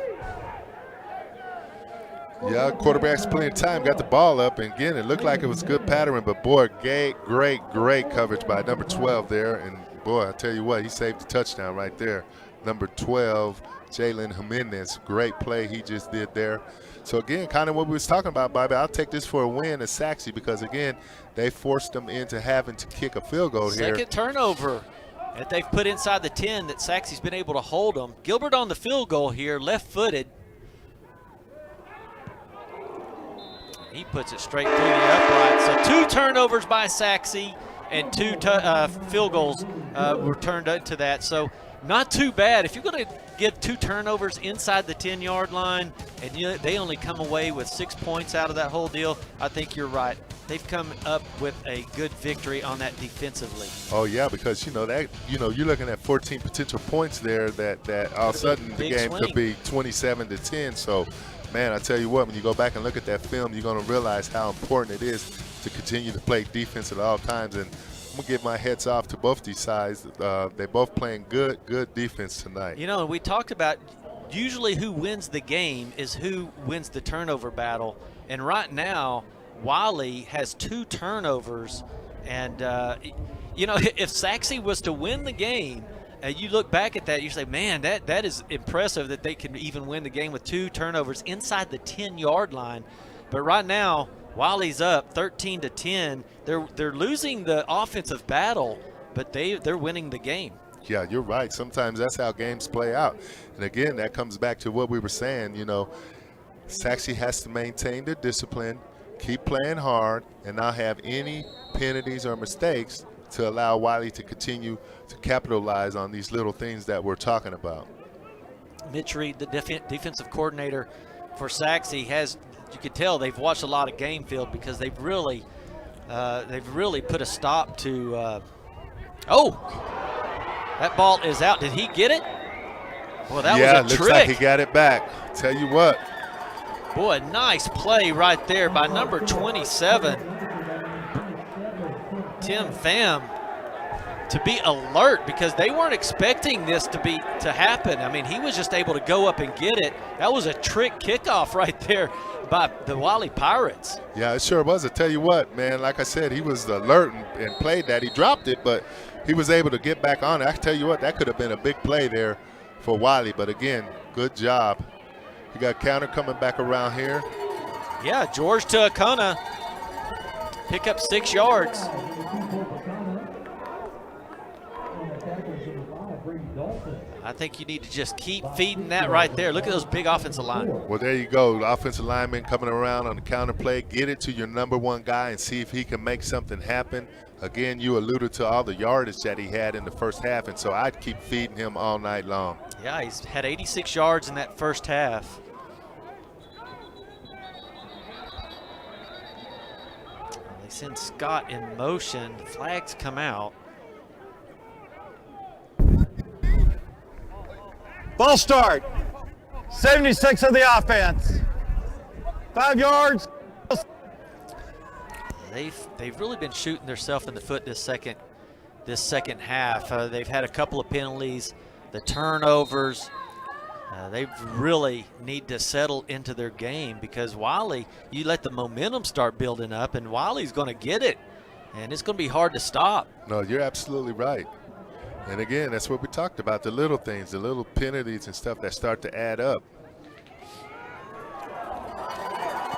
Yeah, quarterback's plenty of time, got the ball up, and again, it looked like it was good pattern, but boy, great coverage by number 12 there, and boy, I tell you what, he saved the touchdown right there. Number 12, Jalen Jimenez, great play he just did there. So again, kind of what we was talking about, Bobby, I'll take this for a win as Sachse because again, they forced them into having to kick a field goal here. Second turnover that they've put inside the 10 that Sachse's been able to hold them. Gilbert on the field goal here, left-footed. He puts it straight through the upright. So 2 turnovers by Sachse and 2 field goals returned into that. So not too bad. If you're going to get 2 turnovers inside the 10-yard line and they only come away with 6 points out of that whole deal, I think you're right. They've come up with a good victory on that defensively. Oh yeah, because you're looking at 14 potential points there that all of a sudden the game could be 27-10. So man, I tell you what, when you go back and look at that film, you're going to realize how important it is to continue to play defense at all times. And I'm going to give my heads off to both these sides. They're both playing good defense tonight. You know, we talked about usually who wins the game is who wins the turnover battle. And right now, Wylie has 2 turnovers. And, if Sachse was to win the game, you look back at that, you say, man, that is impressive that they can even win the game with 2 turnovers inside the 10-yard line. But right now, Wylie's up 13-10. They're losing the offensive battle, but they're winning the game. Yeah, you're right. Sometimes that's how games play out. And again, that comes back to what we were saying. Sachse has to maintain their discipline, keep playing hard, and not have any penalties or mistakes to allow Wylie to continue to capitalize on these little things that we're talking about. Mitch Reed, the defensive coordinator for Sachse, you can tell they've watched a lot of game film because they've really put a stop to. That ball is out. Did he get it? Boy, that was a looks trick. like he got it back. Tell you what. Boy, nice play right there by number 27, Tim Pham. to be alert because they weren't expecting this to happen. I mean, he was just able to go up and get it. That was a trick kickoff right there by the Wylie Pirates. Yeah, it sure was. I tell you what, man, like I said, he was alert and played that. He dropped it, but he was able to get back on it. I can tell you what, that could have been a big play there for Wylie. But again, good job. You got counter coming back around here. Yeah, George to Akona. Pick up 6 yards. I think you need to just keep feeding that right there. Look at those big offensive linemen. Well, there you go. The offensive lineman coming around on the counter play. Get it to your number one guy and see if he can make something happen. Again, you alluded to all the yardage that he had in the first half, and so I'd keep feeding him all night long. Yeah, he's had 86 yards in that first half. They send Scott in motion. The flags come out. Ball start. 76 of the offense. 5 yards. They've really been shooting themselves in the foot this second half. They've had a couple of penalties, the turnovers. They really need to settle into their game because Wylie, you let the momentum start building up, and Wylie's going to get it, and it's going to be hard to stop. No, you're absolutely right. And again, that's what we talked about, the little things, the little penalties and stuff that start to add up.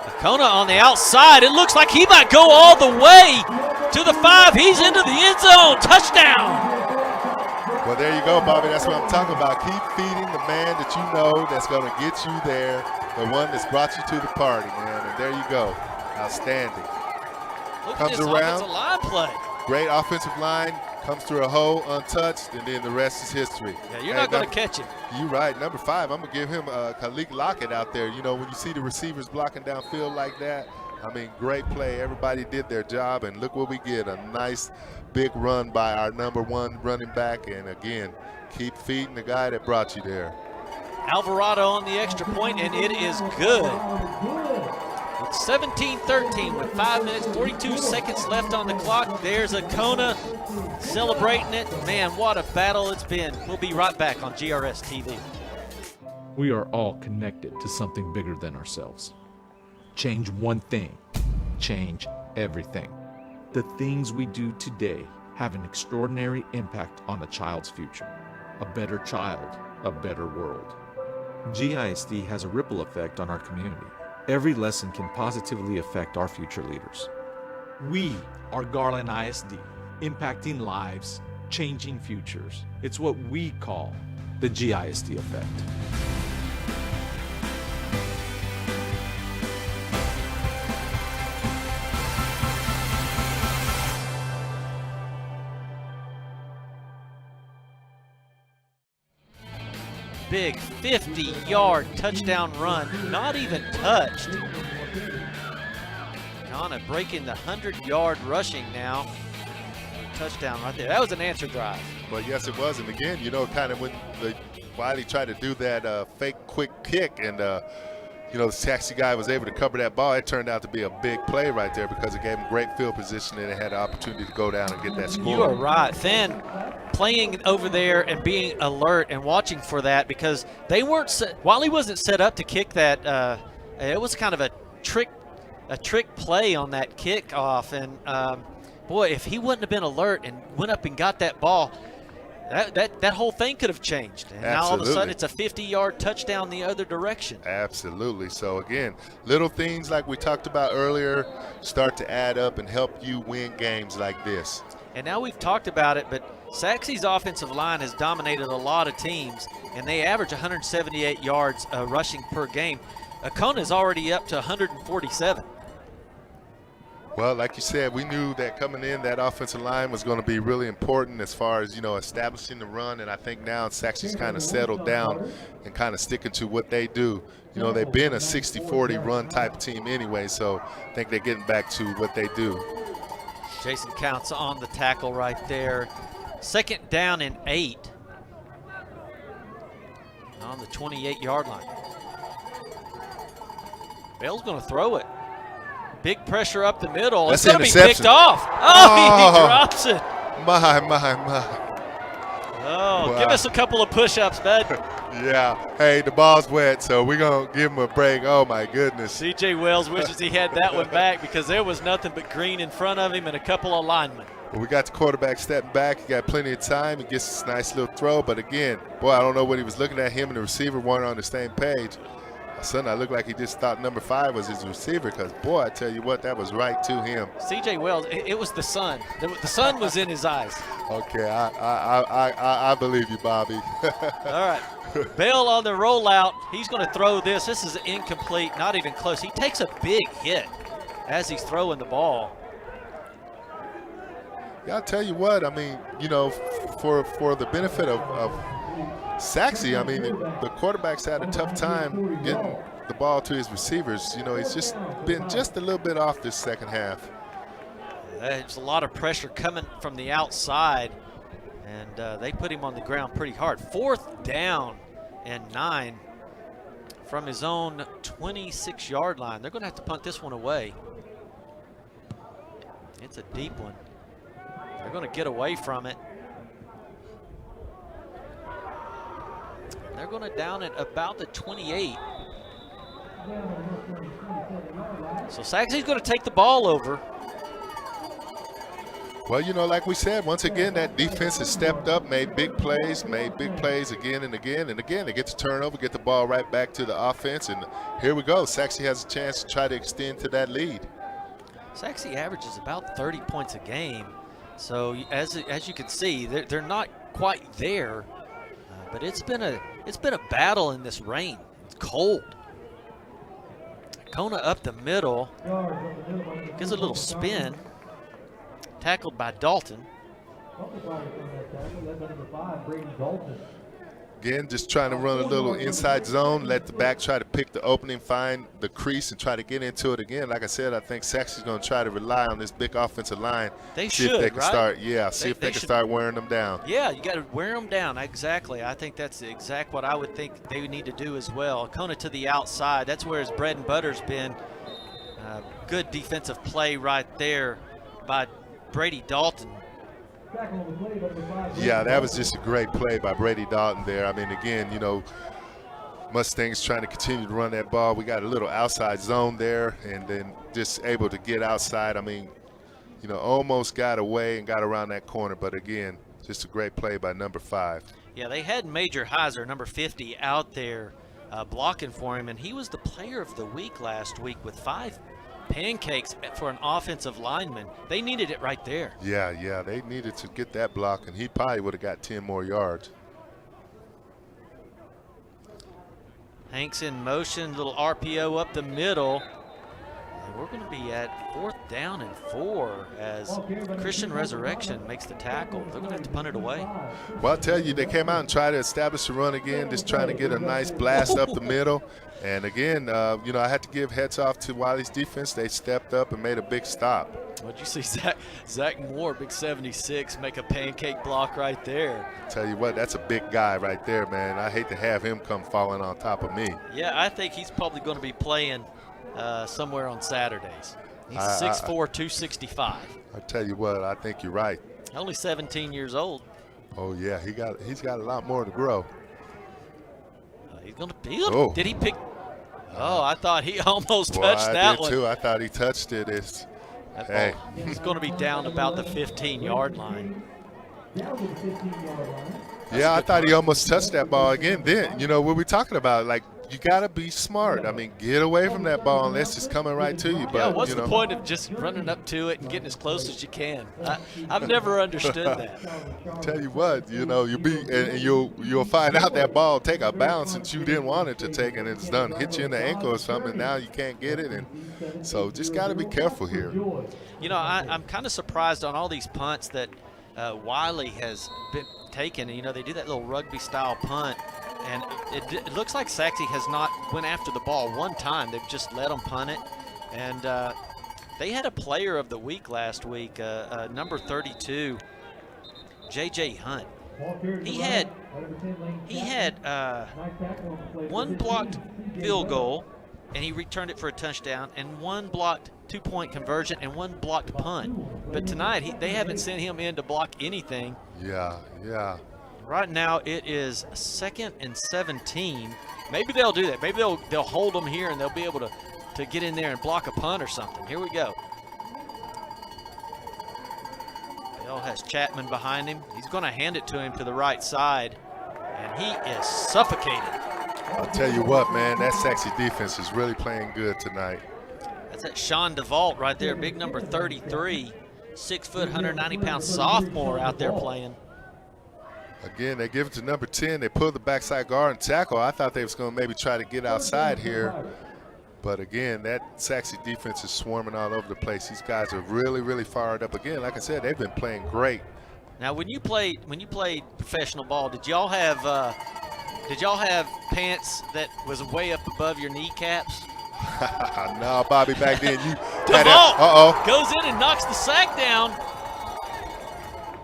Akona on the outside. It looks like he might go all the way to the 5. He's into the end zone. Touchdown. Well, there you go, Bobby. That's what I'm talking about. Keep feeding the man that you know that's going to get you there, the one that's brought you to the party, man. And there you go. Outstanding. Look Comes at this around. offensive line play. Great offensive line. Comes through a hole untouched, and then the rest is history. Yeah, you're not going to catch him. You're right. Number 5, I'm going to give him Khalik Lockett out there. You know, when you see the receivers blocking downfield like that, I mean, great play. Everybody did their job, and look what we get. A nice big run by our number 1 running back. And, again, keep feeding the guy that brought you there. Alvarado on the extra point, and it is good. It's 17-13 with 5 minutes, 42 seconds left on the clock. There's Akona celebrating it. Man, what a battle it's been. We'll be right back on GRS TV. We are all connected to something bigger than ourselves. Change one thing, change everything. The things we do today have an extraordinary impact on a child's future. A better child, a better world. GISD has a ripple effect on our community. Every lesson can positively affect our future leaders. We are Garland ISD, impacting lives, changing futures. It's what we call the GISD effect. Big 50-yard touchdown run, not even touched. Akona breaking the 100-yard rushing now. Touchdown right there. That was an answer drive. Well, yes, it was. And again, you know, kind of when Wylie tried to do that fake quick kick and, you know, the taxi guy was able to cover that ball, it turned out to be a big play right there because it gave him great field position and it had the opportunity to go down and get that score. You are right. Finn playing over there and being alert and watching for that because they weren't Wylie wasn't set up to kick that. It was kind of a trick play on that kickoff, and boy, if he wouldn't have been alert and went up and got that ball, that whole thing could have changed. And now all of a sudden it's a 50-yard touchdown the other direction. Absolutely. So again, little things like we talked about earlier start to add up and help you win games like this. And now we've talked about it, but Sachse's offensive line has dominated a lot of teams, and they average 178 yards rushing per game. Akona's already up to 147. Well, like you said, we knew that coming in, that offensive line was going to be really important as far as, you know, establishing the run. And I think now Sachse's kind of settled down and kind of sticking to what they do. You know, they've been a 60-40 run type team anyway, so I think they're getting back to what they do. Jason Counts on the tackle right there. 2nd down and 8 on the 28-yard line. Bell's going to throw it. Big pressure up the middle. That's it's going to be picked off. Oh, he drops it. My. Oh, Wow. give us a couple of push-ups, bud. Yeah. Hey, the ball's wet, so we're going to give him a break. Oh, my goodness. C.J. Wells wishes he had that one back because there was nothing but green in front of him and a couple of linemen. Well, we got the quarterback stepping back. He got plenty of time. He gets this nice little throw. But, again, boy, I don't know what he was looking at. Him and the receiver weren't on the same page. Suddenly, I looked like he just thought number 5 was his receiver because, boy, I tell you what, that was right to him. C.J. Wells, it was the sun. The sun was in his eyes. Okay, I believe you, Bobby. All right. Bell on the rollout. He's going to throw this. This is incomplete, not even close. He takes a big hit as he's throwing the ball. Yeah, I'll tell you what, I mean, you know, for the benefit of Sachse, I mean, the quarterback's had a tough time getting the ball to his receivers. You know, he's just been just a little bit off this second half. There's a lot of pressure coming from the outside, and they put him on the ground pretty hard. 4th down and 9 from his own 26-yard line. They're going to have to punt this one away. It's a deep one. They're going to get away from it. They're going to down it about the 28. So Sachse's going to take the ball over. Well, you know, like we said, once again, that defense has stepped up, made big plays again and again. And again, they get the turnover, get the ball right back to the offense. And here we go. Sachse has a chance to try to extend to that lead. Sachse averages about 30 points a game. So as you can see, they're not quite there. But it's been a battle in this rain. It's cold. Kona up the middle, gives a little spin. Tackled by Dalton. Again, just trying to run a little inside zone, let the back try to pick the opening, find the crease, and try to get into it again. Like I said, I think Sachse's going to try to rely on this big offensive line. They see should, if they can right? start. Yeah, see if they can start wearing them down. Yeah, you got to wear them down. Exactly. I think that's exact what I would think they would need to do as well. Kona to the outside. That's where his bread and butter's been. Good defensive play right there by Brady Dalton. Yeah, that was just a great play by Brady Dalton there. I mean, again, you know, Mustangs trying to continue to run that ball. We got a little outside zone there and then just able to get outside. I mean, you know, almost got away and got around that corner. But, again, just a great play by number 5. Yeah, they had Major Heiser, number 50, out there blocking for him, and he was the player of the week last week with 5 pancakes for an offensive lineman. They needed it right there. Yeah, they needed to get that block, and he probably would have got 10 more yards. Hanks in motion, little RPO up the middle. And we're going to be at 4th down and 4 as Christian Resurrection makes the tackle. They're going to have to punt it away. Well, I'll tell you, they came out and tried to establish the run again, just trying to get a nice blast up the middle. And again, you know, I had to give heads off to Wylie's defense. They stepped up and made a big stop. What'd you see Zach Moore, big 76, make a pancake block right there? Tell you what, that's a big guy right there, man. I hate to have him come falling on top of me. Yeah, I think he's probably going to be playing somewhere on Saturdays. He's 6'4", 265. I tell you what, I think you're right. Only 17 years old. Oh yeah, he's got a lot more to grow. Did he pick? Oh, I thought he almost touched that one. I did too. I thought he touched it. Hey. He's going to be down about the 15-yard line. Yeah, I thought he almost touched that ball again. Then, you know, what we're talking about, like, you got to be smart. I mean, get away from that ball unless it's coming right to you. But, yeah, what's the point of just running up to it and getting as close as you can? I've never understood that. I'll tell you what, you know, you'll find out that ball take a bounce that you didn't want it to take, and it's done hit you in the ankle or something, and now you can't get it. And so just got to be careful here. You know, I'm kind of surprised on all these punts that Wylie has been taking. You know, they do that little rugby-style punt. And it looks like Sachse has not went after the ball one time. They've just let them punt it. And they had a player of the week last week, number 32, J.J. Hunt. He had one blocked field goal, and he returned it for a touchdown, and one blocked two-point conversion and 1 blocked punt. But tonight, they haven't sent him in to block anything. Yeah, yeah. Right now, it is 2nd and 17. Maybe they'll do that. Maybe they'll hold them here and they'll be able to get in there and block a punt or something. Here we go. Bill has Chapman behind him. He's going to hand it to him to the right side, and he is suffocated. I'll tell you what, man, that Sachse defense is really playing good tonight. That's that Sean DeVault right there, big number 33, 6 foot, 190-pound sophomore out there playing. Again, they give it to number 10. They pull the backside guard and tackle. I thought they was going to maybe try to get outside here. But again, that Sachse defense is swarming all over the place. These guys are really, really fired up. Again, like I said, they've been playing great. Now, when you played professional ball, did y'all have pants that was way up above your kneecaps? No, Bobby, back then you DeVault goes in and knocks the sack down.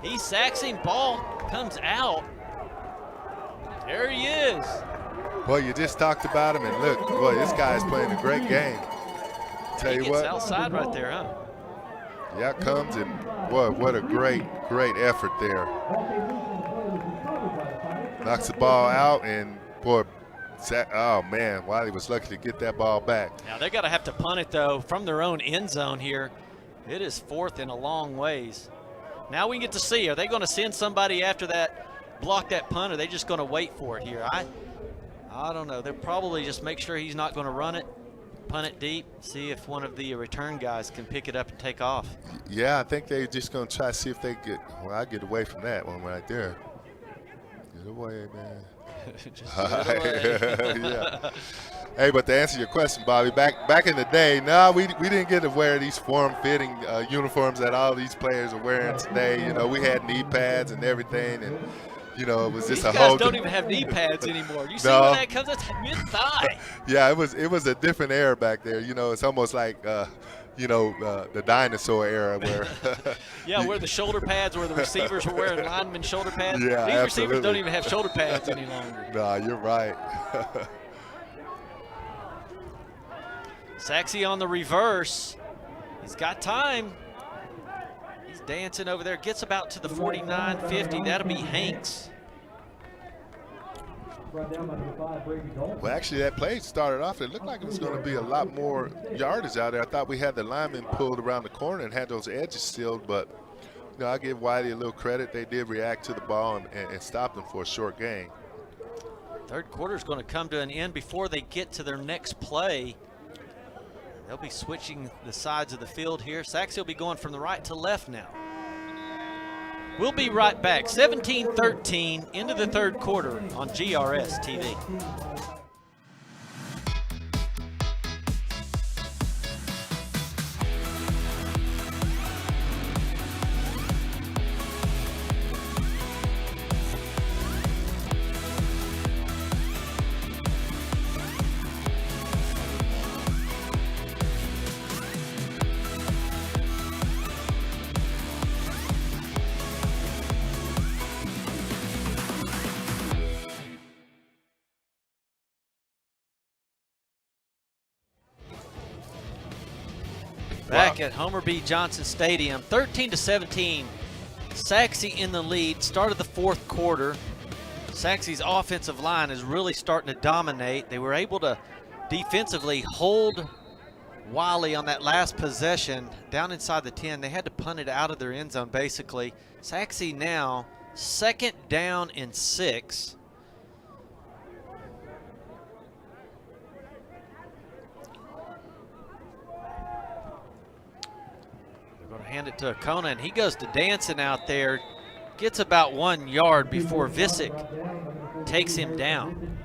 He's saxing, ball comes out. There he is. Boy, you just talked about him, and look, boy, this guy is playing a great game. Tell you what. Outside right there, huh? Yeah, it comes, and boy, what a great effort there. Knocks the ball out, and boy, oh man, Wylie was lucky to get that ball back. Now they're going to have to punt it though from their own end zone here. It is 4th and a long ways. Now we get to see, are they going to send somebody after that, block that punt, or are they just going to wait for it here? I don't know. They'll probably just make sure he's not going to run it, punt it deep, see if one of the return guys can pick it up and take off. Yeah, I think they're just going to try to see if they get, well, I get away from that one right there. Get away, man. Just get away. Yeah. Hey, but to answer your question, Bobby, back in the day, no, we didn't get to wear these form-fitting uniforms that all these players are wearing today. You know, we had knee pads and everything, and you know, it was just these guys don't even have knee pads anymore. You see where that comes? That's mid-thigh. Yeah, it was a different era back there. You know, it's almost like you know, the dinosaur era where yeah, where the shoulder pads, where the receivers were wearing lineman shoulder pads. Yeah, these absolutely. Receivers don't even have shoulder pads any longer. Nah, you're right. Sachse on the reverse. He's got time. He's dancing over there. Gets about to the 49-50. That'll be Hanks. Well, actually, that play started off. It looked like it was going to be a lot more yardage out there. I thought we had the linemen pulled around the corner and had those edges sealed, but you know, I give Wylie a little credit. They did react to the ball and stop them for a short gain. Third quarter is going to come to an end before they get to their next play. They'll be switching the sides of the field here. Sachse will be going from the right to left now. We'll be right back. 17-13 into the third quarter on GRS TV. Back at Homer B. Johnson Stadium, 13-17. Sachse in the lead, started the fourth quarter. Sachse's offensive line is really starting to dominate. They were able to defensively hold Wylie on that last possession down inside the 10. They had to punt it out of their end zone, basically. Sachse now 2nd down and 6. Going to hand it to Akona, and he goes to dancing out there. Gets about 1 yard before Visick takes him down.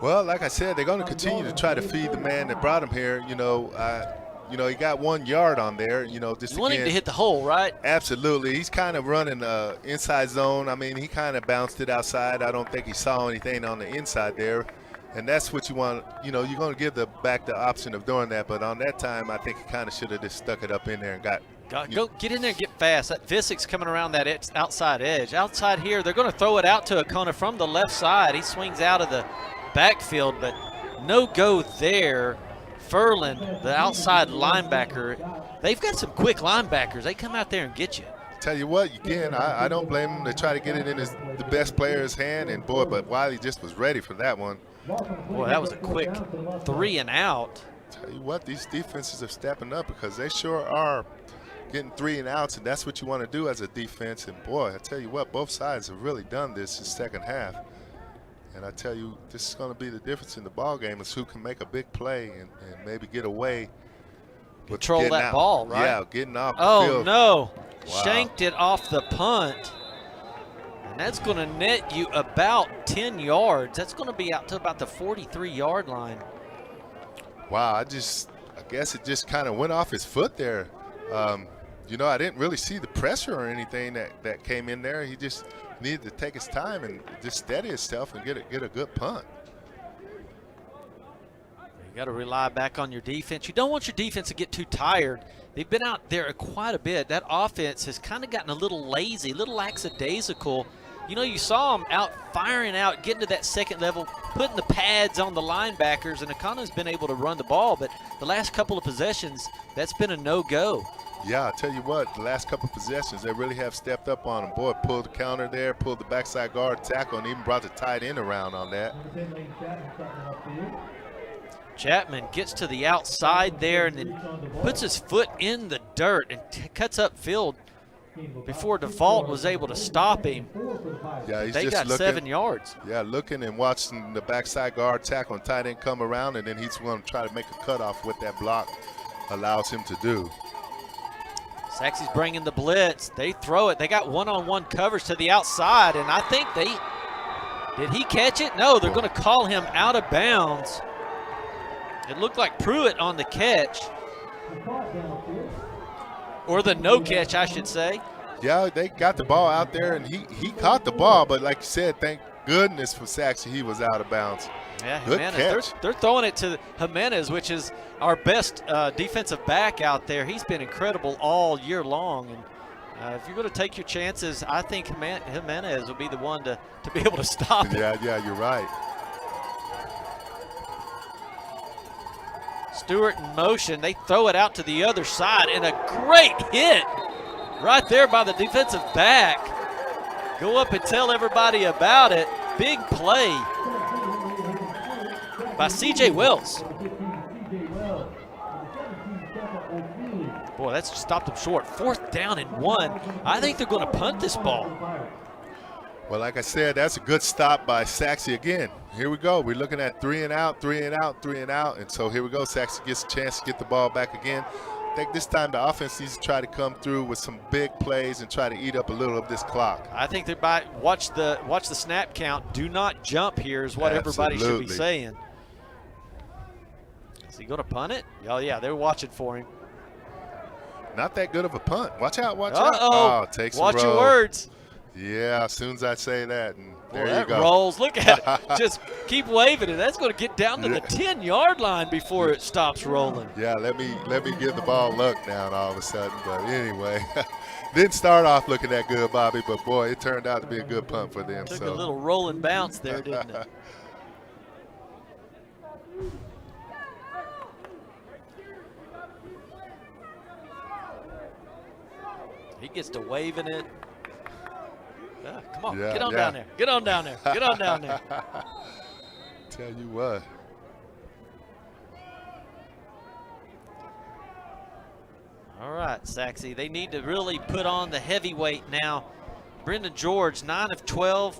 Well, like I said, they're going to continue to try to feed the man that brought him here. You know, he got 1 yard on there. You know, just you want him to hit the hole, right? Absolutely. He's kind of running inside zone. I mean, he kind of bounced it outside. I don't think he saw anything on the inside there. And that's what you want. You know, you're going to give the back the option of doing that. But on that time, I think he kind of should have just stuck it up in there and go get in there and get fast. That Visick's coming around that outside edge. Outside here, they're going to throw it out to Akona from the left side. He swings out of the backfield, but no go there Furlan, the outside linebacker, they've got some quick linebackers. They come out there and get you. Tell you what, again, I don't blame him. They try to get it in the best player's hand, and boy, but Wylie just was ready for that one. Boy, that was a quick 3 and out. Tell you what, these defenses are stepping up because they sure are getting 3 and outs, and that's what you want to do as a defense. And boy, I tell you what, both sides have really done this in the second half. And I tell you, this is going to be the difference in the ball game is who can make a big play and maybe get away. Control that out. ball, right? Yeah, getting off the field. Oh, no. Wow. Shanked it off the punt. And that's going to net you about 10 yards. That's going to be out to about the 43-yard line. Wow, I guess it just kind of went off his foot there. You know, I didn't really see the pressure or anything that came in there. He just needed to take his time and just steady himself and get a good punt. You got to rely back on your defense. You don't want your defense to get too tired. They've been out there quite a bit. That offense has kind of gotten a little lazy, a little lackadaisical. You know, you saw them out firing out, getting to that second level, putting the pads on the linebackers, and Akana's been able to run the ball, but the last couple of possessions, that's been a no-go. Yeah, I tell you what, the last couple of possessions, they really have stepped up on them. Boy, pulled the counter there, pulled the backside guard tackle, and even brought the tight end around on that. Chapman gets to the outside there and then puts his foot in the dirt and cuts up field before Default was able to stop him. Yeah, he's they just got looking, 7 yards. Yeah, looking and watching the backside guard tackle and tight end come around, and then he's going to try to make a cutoff what that block allows him to do. Sachse's bringing the blitz. They throw it. They got one-on-one coverage to the outside, and I think did he catch it? No, they're going to call him out of bounds. It looked like Pruitt on the catch. Or the no catch, I should say. Yeah, they got the ball out there, and he caught the ball, but like you said, thank goodness for Sachse, he was out of bounds. Yeah, good Jimenez. catch. They're throwing it to Jimenez, which is our best defensive back out there. He's been incredible all year long. And if you're going to take your chances, I think Jimenez will be the one to be able to stop it. Yeah, you're right. Stewart in motion. They throw it out to the other side, and a great hit right there by the defensive back. Go up and tell everybody about it. Big play by C.J. Wells. Boy, that's stopped them short. 4th down and 1. I think they're going to punt this ball. Well, like I said, that's a good stop by Sachse again. Here we go. We're looking at 3 and out, 3 and out, 3 and out. And so here we go. Sachse gets a chance to get the ball back again. I think this time the offense needs to try to come through with some big plays and try to eat up a little of this clock. I think they're watch the snap count. Do not jump here is what everybody should be saying. Is he going to punt it? Oh, yeah, they're watching for him. Not that good of a punt. Watch out, watch out. Oh, takes a watch roll. your words. Yeah, as soon as I say that, and there you that go. Rolls. Look at it. Just keep waving it. That's going to get down to the 10-yard line before it stops rolling. Yeah, let me give the ball luck now all of a sudden. But anyway, didn't start off looking that good, Bobby. But boy, it turned out to be a good punt for them. Took a little roll and bounce there, didn't it? He gets to waving it. Come on, get on down there. Get on down there. Get on down there. Tell you what. All right, Sachse. They need to really put on the heavyweight now. Brendan George, 9 of 12,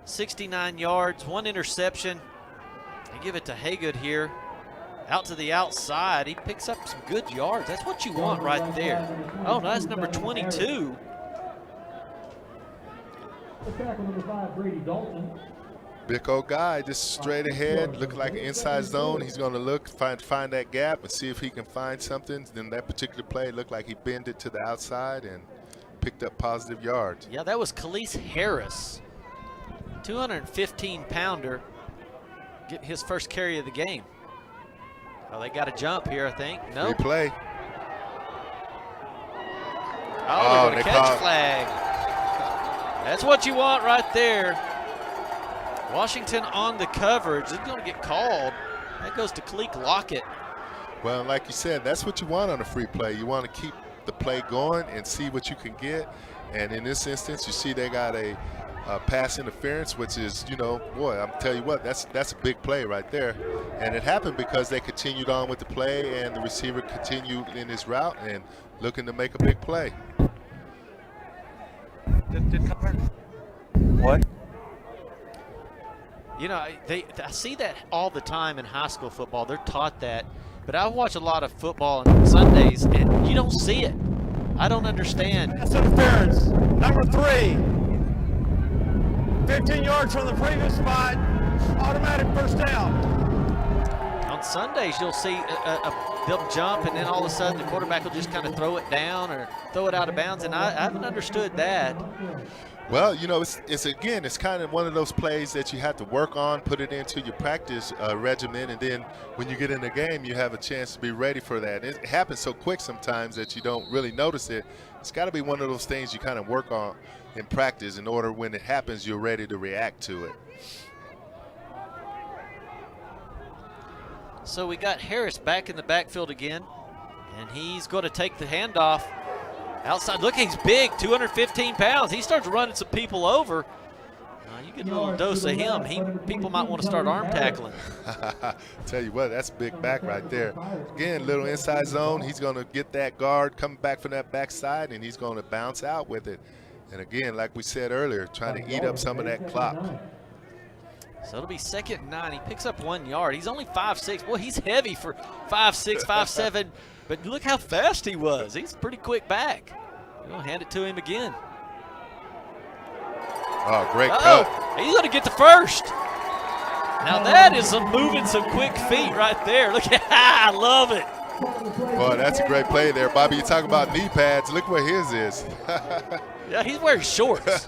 69 yards, 1 interception. They give it to Haygood here. Out to the outside. He picks up some good yards. That's what you want right there. Oh, no, that's number 22. Big old guy, just straight ahead, looking like an inside zone. He's going to look, find that gap and see if he can find something. Then that particular play looked like he bent it to the outside and picked up positive yards. Yeah, that was Khalees Harris, 215-pounder, get his first carry of the game. Oh, they got a jump here, I think. No. Nope. Play. Oh, they're going to catch flag. That's what you want right there. Washington on the coverage. It's going to get called. That goes to Kalik Lockett. Well, like you said, that's what you want on a free play. You want to keep the play going and see what you can get. And in this instance, you see they got a pass interference, which is, you know, boy, I'm telling you what, that's a big play right there. And it happened because they continued on with the play, and the receiver continued in his route and looking to make a big play. What? You know, I see that all the time in high school football. They're taught that. But I watch a lot of football on Sundays, and you don't see it. I don't understand. Pass interference, number 3. 15 yards from the previous spot, automatic first down. On Sundays, you'll see they'll jump, and then all of a sudden the quarterback will just kind of throw it down or throw it out of bounds, and I haven't understood that. Well, you know, it's kind of one of those plays that you have to work on, put it into your practice regimen, and then when you get in the game, you have a chance to be ready for that. It happens so quick sometimes that you don't really notice it. It's got to be one of those things you kind of work on in practice in order when it happens, you're ready to react to it. So we got Harris back in the backfield again, and he's going to take the handoff. Outside, look, he's big, 215 pounds. He starts running some people over. You get a little dose of him. People might want to start arm tackling. Tell you what, that's a big back right there. Again, little inside zone. He's going to get that guard coming back from that backside, and he's going to bounce out with it. And again, like we said earlier, trying to eat up some of that clock. So it'll be 2nd and 9. He picks up 1 yard. He's only 5'6". Boy, he's heavy for 5'6", 5'7". But look how fast he was. He's a pretty quick back. We'll hand it to him again. Oh, great cut. He's going to get the first. Now that is moving some quick feet right there. Look at I love it. Boy, that's a great play there. Bobby, you talk about knee pads. Look where his is. Yeah, he's wearing shorts.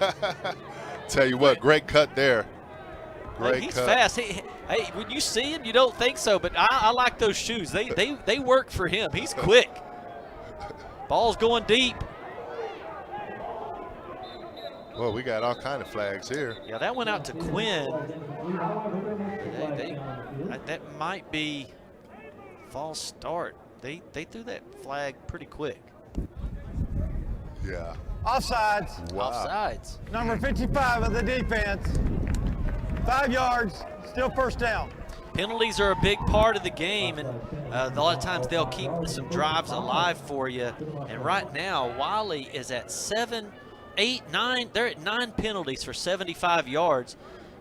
Tell you what, great cut there. Great he's cut. fast. Hey, when you see him, you don't think so, but I like those shoes. They work for him. He's quick. Ball's going deep. Well, we got all kind of flags here. Yeah, that went out to Quinn. That might be false start. They threw that flag pretty quick. Yeah. Offsides. Wow. Offsides. Number 55 of the defense. 5 yards, still first down. Penalties are a big part of the game, and a lot of times they'll keep some drives alive for you. And right now, Wylie is at 7, 8, 9. They're at 9 penalties for 75 yards,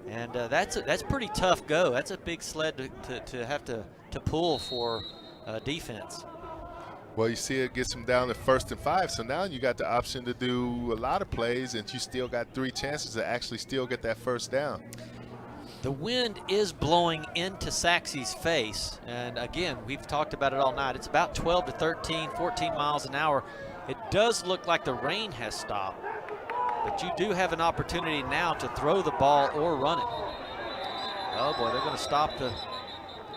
and that's pretty tough go. That's a big sled to have to pull for defense. Well, you see it gets them down to 1st and 5, so now you got the option to do a lot of plays, and you still got 3 chances to actually still get that first down. The wind is blowing into Sachse's face, and again, we've talked about it all night. It's about 12 to 13, 14 miles an hour. It does look like the rain has stopped, but you do have an opportunity now to throw the ball or run it. Oh boy, they're going to stop the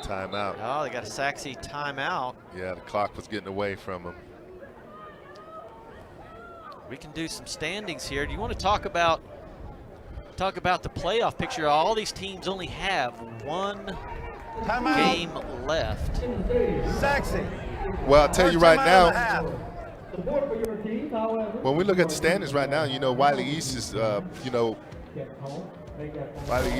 timeout. Oh, they got a Sachse timeout. Yeah, the clock was getting away from them. We can do some standings here. Do you want to talk about the playoff picture? All these teams only have 1 game left. Sachse. Well, I'll tell you right now, Support for your team, however. when we look at the standings right now, you know, Wylie East is, Wylie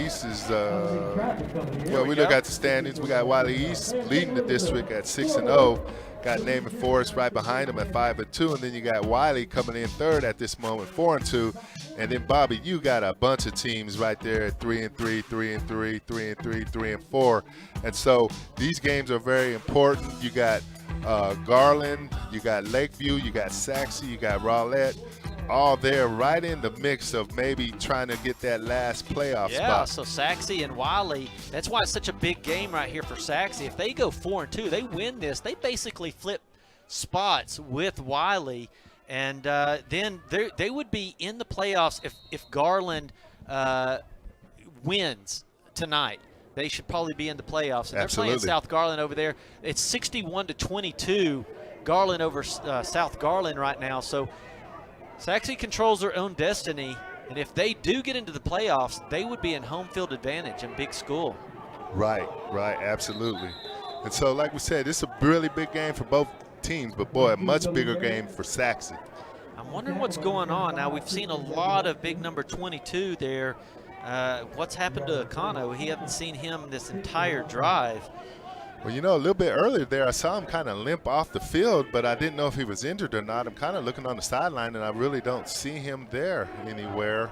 East is, well, we look at the standings. We got Wylie East leading the district at 6-0. Got Naaman Forest right behind them at 5-2, and then you got Wylie coming in 3rd at this moment, 4-2. And then Bobby, you got a bunch of teams right there at 3-3, 3-3, 3-3, 3-4. And so these games are very important. You got Garland, you got Lakeview, you got Sachse, you got Rowlett, all there right in the mix of maybe trying to get that last playoff spot. Yeah, so Sachse and Wylie, that's why it's such a big game right here for Sachse. If they go 4-2, they win this, they basically flip spots with Wylie, and then they would be in the playoffs if Garland wins tonight. They should probably be in the playoffs. And they're playing South Garland over there. It's 61-22, Garland over South Garland right now. So Sachse controls their own destiny, and if they do get into the playoffs, they would be in home field advantage in big school. Right, absolutely. And so, like we said, it's a really big game for both teams, but boy, a much bigger game for Sachse. I'm wondering what's going on. Now, we've seen a lot of big number 22 there. What's happened to Akano? We haven't seen him this entire drive. Well, you know, a little bit earlier there, I saw him kind of limp off the field, but I didn't know if he was injured or not. I'm kind of looking on the sideline, and I really don't see him there anywhere.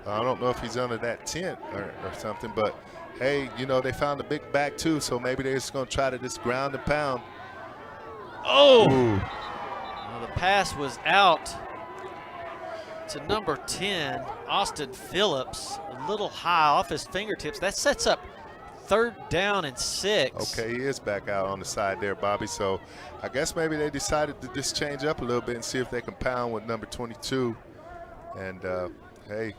I don't know if he's under that tent or something, but hey, you know, they found a big back too, so maybe they're just going to try to just ground and pound. Oh! Well, the pass was out to number 10, Austin Phillips, a little high off his fingertips. That sets up 3rd down and 6. Okay, he is back out on the side there, Bobby. So I guess maybe they decided to just change up a little bit and see if they can pound with number 22. And hey.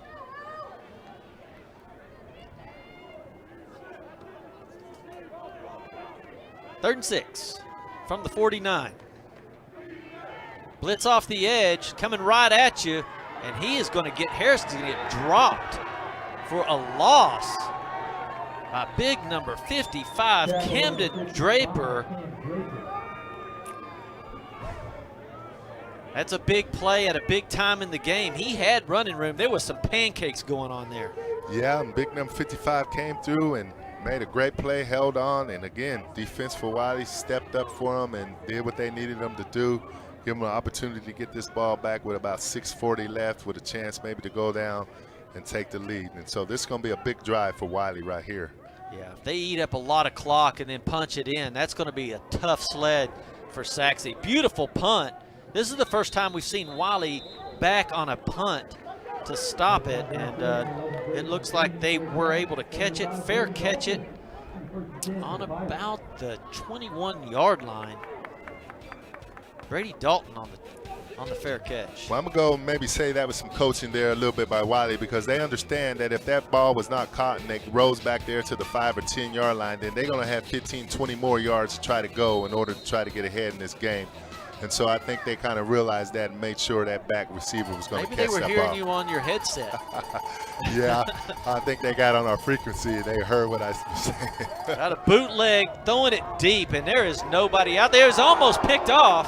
3rd and 6 from the 49. Blitz off the edge, coming right at you, and he is going to get, Harrison's going to get dropped for a loss by big number 55, Camden Draper. That's a big play at a big time in the game. He had running room. There was some pancakes going on there. Yeah, and big number 55 came through and made a great play, held on, and again, defense for Wylie stepped up for him and did what they needed them to do. Give them an opportunity to get this ball back with about 6:40 left with a chance maybe to go down and take the lead. And so this is going to be a big drive for Wylie right here. Yeah, if they eat up a lot of clock and then punch it in, that's going to be a tough sled for Sachse. Beautiful punt. This is the first time we've seen Wylie back on a punt to stop it, and it looks like they were able to catch it, fair catch it, on about the 21-yard line. Brady Dalton on the fair catch. Well, I'm going to go maybe say that was some coaching there a little bit by Wylie, because they understand that if that ball was not caught and it rolls back there to the 5 or 10-yard line, then they're going to have 15, 20 more yards to try to go in order to try to get ahead in this game. And so I think they kind of realized that and made sure that back receiver was going to catch that ball. Maybe they were hearing you on your headset. Yeah, I think they got on our frequency and they heard what I was saying. Got a bootleg, throwing it deep, and there is nobody out there. It's almost picked off.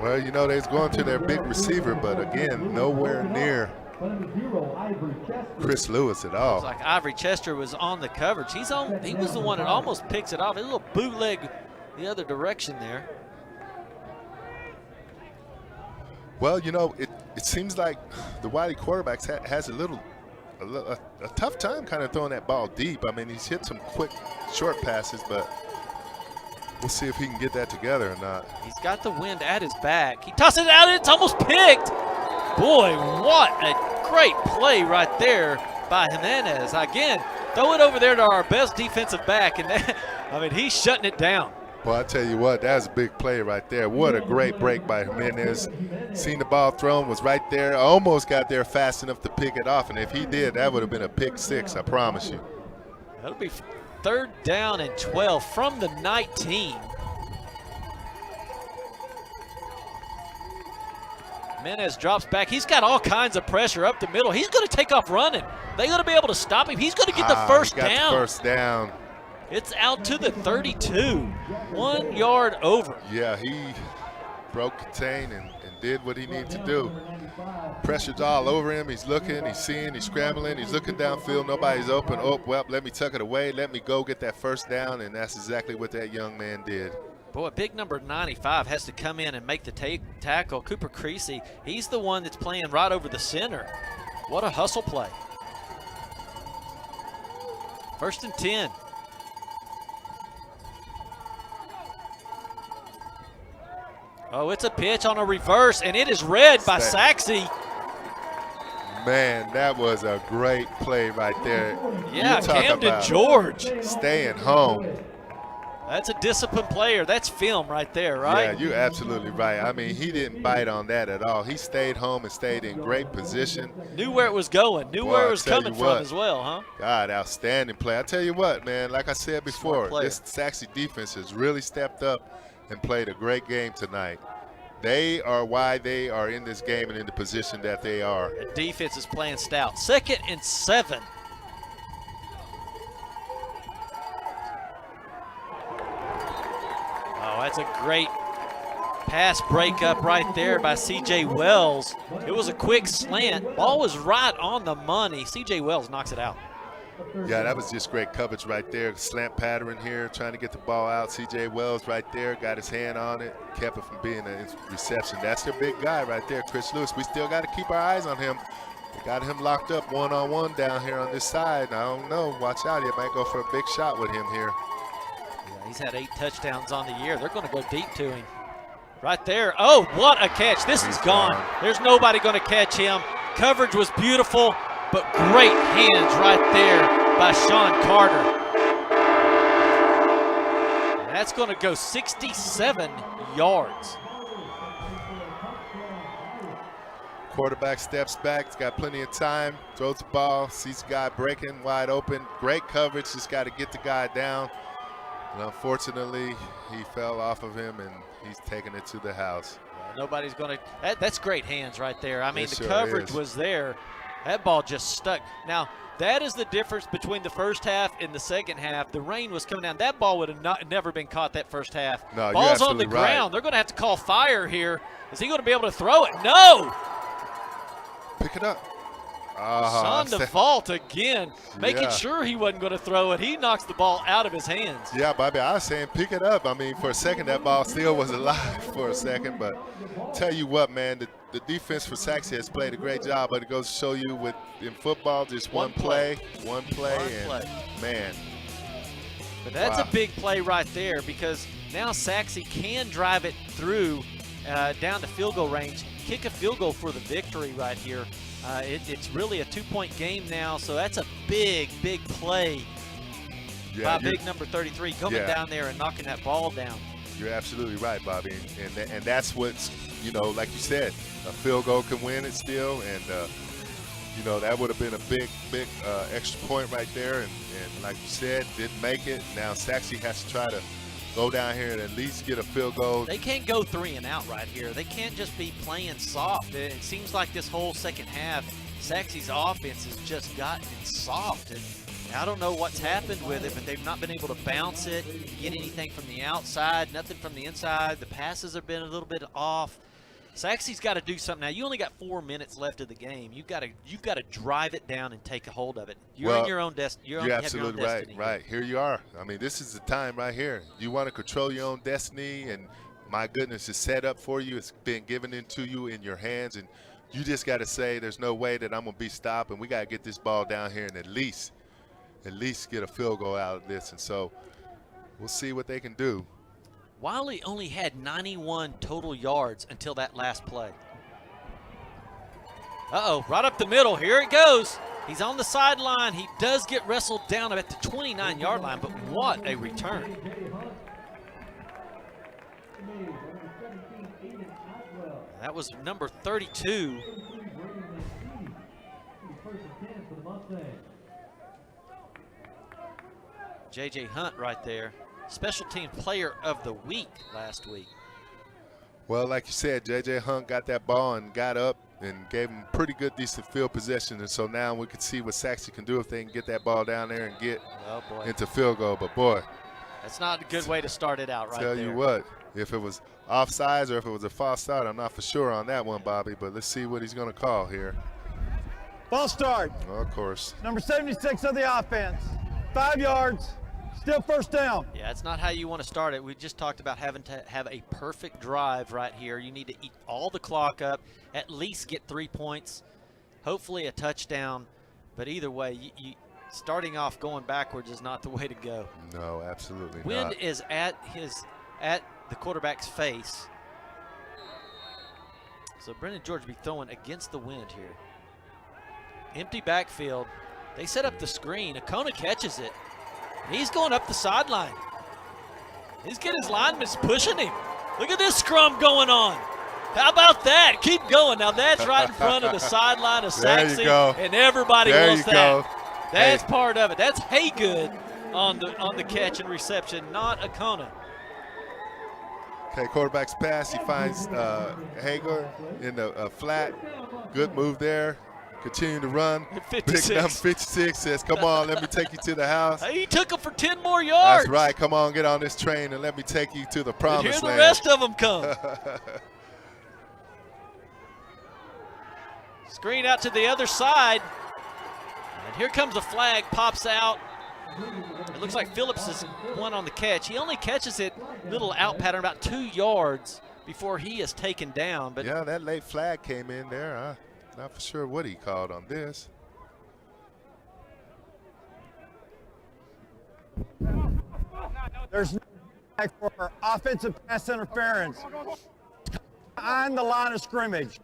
Well, you know, they's going to their big receiver, but again, nowhere near Chris Lewis at all. It's like Ivory Chester was on the coverage. He was the one that almost picks it off. A little bootleg the other direction there. Well, you know, it seems like the Wylie quarterbacks has a tough time kind of throwing that ball deep. I mean, he's hit some quick short passes, but we'll see if he can get that together or not. He's got the wind at his back. He tosses it out, and it's almost picked. Boy, what a great play right there by Jimenez. Again, throw it over there to our best defensive back, and that, I mean, he's shutting it down. Well, I tell you what, that's a big play right there. What a great break by Jimenez. Seen the ball thrown, was right there, almost got there fast enough to pick it off, and if he did, that would have been a pick 6, I promise you. That'll be 3rd down and 12 from the 19. Jimenez drops back. He's got all kinds of pressure up the middle. He's going to take off running. They're going to be able to stop him. He's going to get the first down. He got the first down. It's out to the 32, 1 yard over. Yeah, he broke contain and did what he needed to do. Pressure's all over him. He's looking, he's seeing, he's scrambling, he's looking downfield. Nobody's open. Oh, well, let me tuck it away. Let me go get that first down, and that's exactly what that young man did. Boy, big number 95 has to come in and make the tackle. Cooper Creasy, he's the one that's playing right over the center. What a hustle play. 1st and 10. Oh, it's a pitch on a reverse, and it is read by Sachse. Man, that was a great play right there. Yeah, Camden George. Staying home. That's a disciplined player. That's film right there, right? Yeah, you're absolutely right. I mean, he didn't bite on that at all. He stayed home and stayed in great position. Knew where it was going. Knew where it was coming from as well, huh? God, outstanding play. I tell you what, man, like I said before, this Sachse defense has really stepped up and played a great game tonight. They are why they are in this game and in the position that they are. The defense is playing stout. 2nd and 7. That's a great pass breakup right there by C.J. Wells. It was a quick slant. Ball was right on the money. C.J. Wells knocks it out. Yeah, that was just great coverage right there. Slant pattern here, trying to get the ball out. C.J. Wells right there, got his hand on it, kept it from being a reception. That's their big guy right there, Chris Lewis. We still got to keep our eyes on him. They got him locked up one-on-one down here on this side. I don't know. Watch out. He might go for a big shot with him here. Yeah, he's had 8 touchdowns on the year. They're going to go deep to him. Right there. Oh, what a catch. This is gone. There's nobody going to catch him. Coverage was beautiful, but great hands right there by Sean Carter. And that's going to go 67 yards. Quarterback steps back. He's got plenty of time. Throws the ball. Sees the guy breaking wide open. Great coverage. Just got to get the guy down. And unfortunately, he fell off of him, and he's taking it to the house. Nobody's going to – that's great hands right there. I mean, It the sure coverage is. was there. That ball just stuck. Now, that is the difference between the first half and the second half. The rain was coming down. That ball would have never been caught that first half. No, you're Ball's on the absolutely right. ground. They're going to have to call fire here. Is he going to be able to throw it? No! Pick it up. Son DeVault again, making Yeah. sure he wasn't going to throw it. He knocks the ball out of his hands. Yeah, Bobby, I was saying pick it up. I mean, for a second, that ball still was alive for a second. But tell you what, man, the defense for Sachse has played a great job. But it goes to show you in football, just one play, and man. But that's Wow. a big play right there because now Sachse can drive it through down to field goal range, kick a field goal for the victory right here. It's really a 2-point game now, so that's a big, big play by big number 33 coming down there and knocking that ball down. You're absolutely right, Bobby. And that's what's, like you said, a field goal can win it still. And, that would have been a big extra point right there. And like you said, didn't make it. Now Sachse has to try to go down here and at least get a field goal. They can't go 3 and out right here. They can't just be playing soft. It seems like this whole second half, Sachse's offense has just gotten soft. And I don't know what's happened with it, but they've not been able to bounce it, get anything from the outside, nothing from the inside. The passes have been a little bit off. Sachse's got to do something now. You only got 4 minutes left of the game. You've got to drive it down and take a hold of it. You're in your own destiny. You're absolutely right. Here you are. I mean, this is the time right here. You want to control your own destiny, and my goodness, it's set up for you. It's been given into you in your hands, and you just got to say, there's no way that I'm gonna be stopped, and we got to get this ball down here and at least get a field goal out of this. And so we'll see what they can do. Wylie only had 91 total yards until that last play. Uh-oh, right up the middle. Here it goes. He's on the sideline. He does get wrestled down at the 29-yard line, but what a return. That was number 32. J.J. Hunt right there. Special team player of the week last week. Well, like you said, J.J. Hunt got that ball and got up and gave him pretty good, decent field possession. And so now we can see what Sachse can do if they can get that ball down there and get into field goal. But, boy. That's not a good way to start it out right there. Tell you what, if it was offsides or if it was a false start, I'm not for sure on that one, Bobby. But let's see what he's going to call here. Ball start. Well, of course. Number 76 of the offense. 5 yards. Still first down. Yeah, it's not how you want to start it. We just talked about having to have a perfect drive right here. You need to eat all the clock up, at least get 3 points, hopefully a touchdown. But either way, starting off going backwards is not the way to go. No, absolutely not. Wind is at the quarterback's face. So Brendan George will be throwing against the wind here. Empty backfield. They set up the screen. Acona catches it. He's going up the sideline. He's getting his linemen pushing him. Look at this scrum going on. How about that? Keep going. Now that's right in front of the sideline of Sachse, and everybody wants that. That's part of it. That's Haygood on the catch and reception, not Acona. Okay, quarterback's pass. He finds Hager in the flat. Good move there. Continue to run. 56. Big number 56 says, come on, let me take you to the house. He took him for 10 more yards. That's right. Come on, get on this train and let me take you to the And promised here the land. rest of them come. Screen out to the other side. And here comes the flag, pops out. It looks like Phillips is one on the catch. He only catches it little out pattern about 2 yards before he is taken down. But yeah, that late flag came in there. I'm not for sure what he called on this. There's no flag for offensive pass interference behind the line of scrimmage.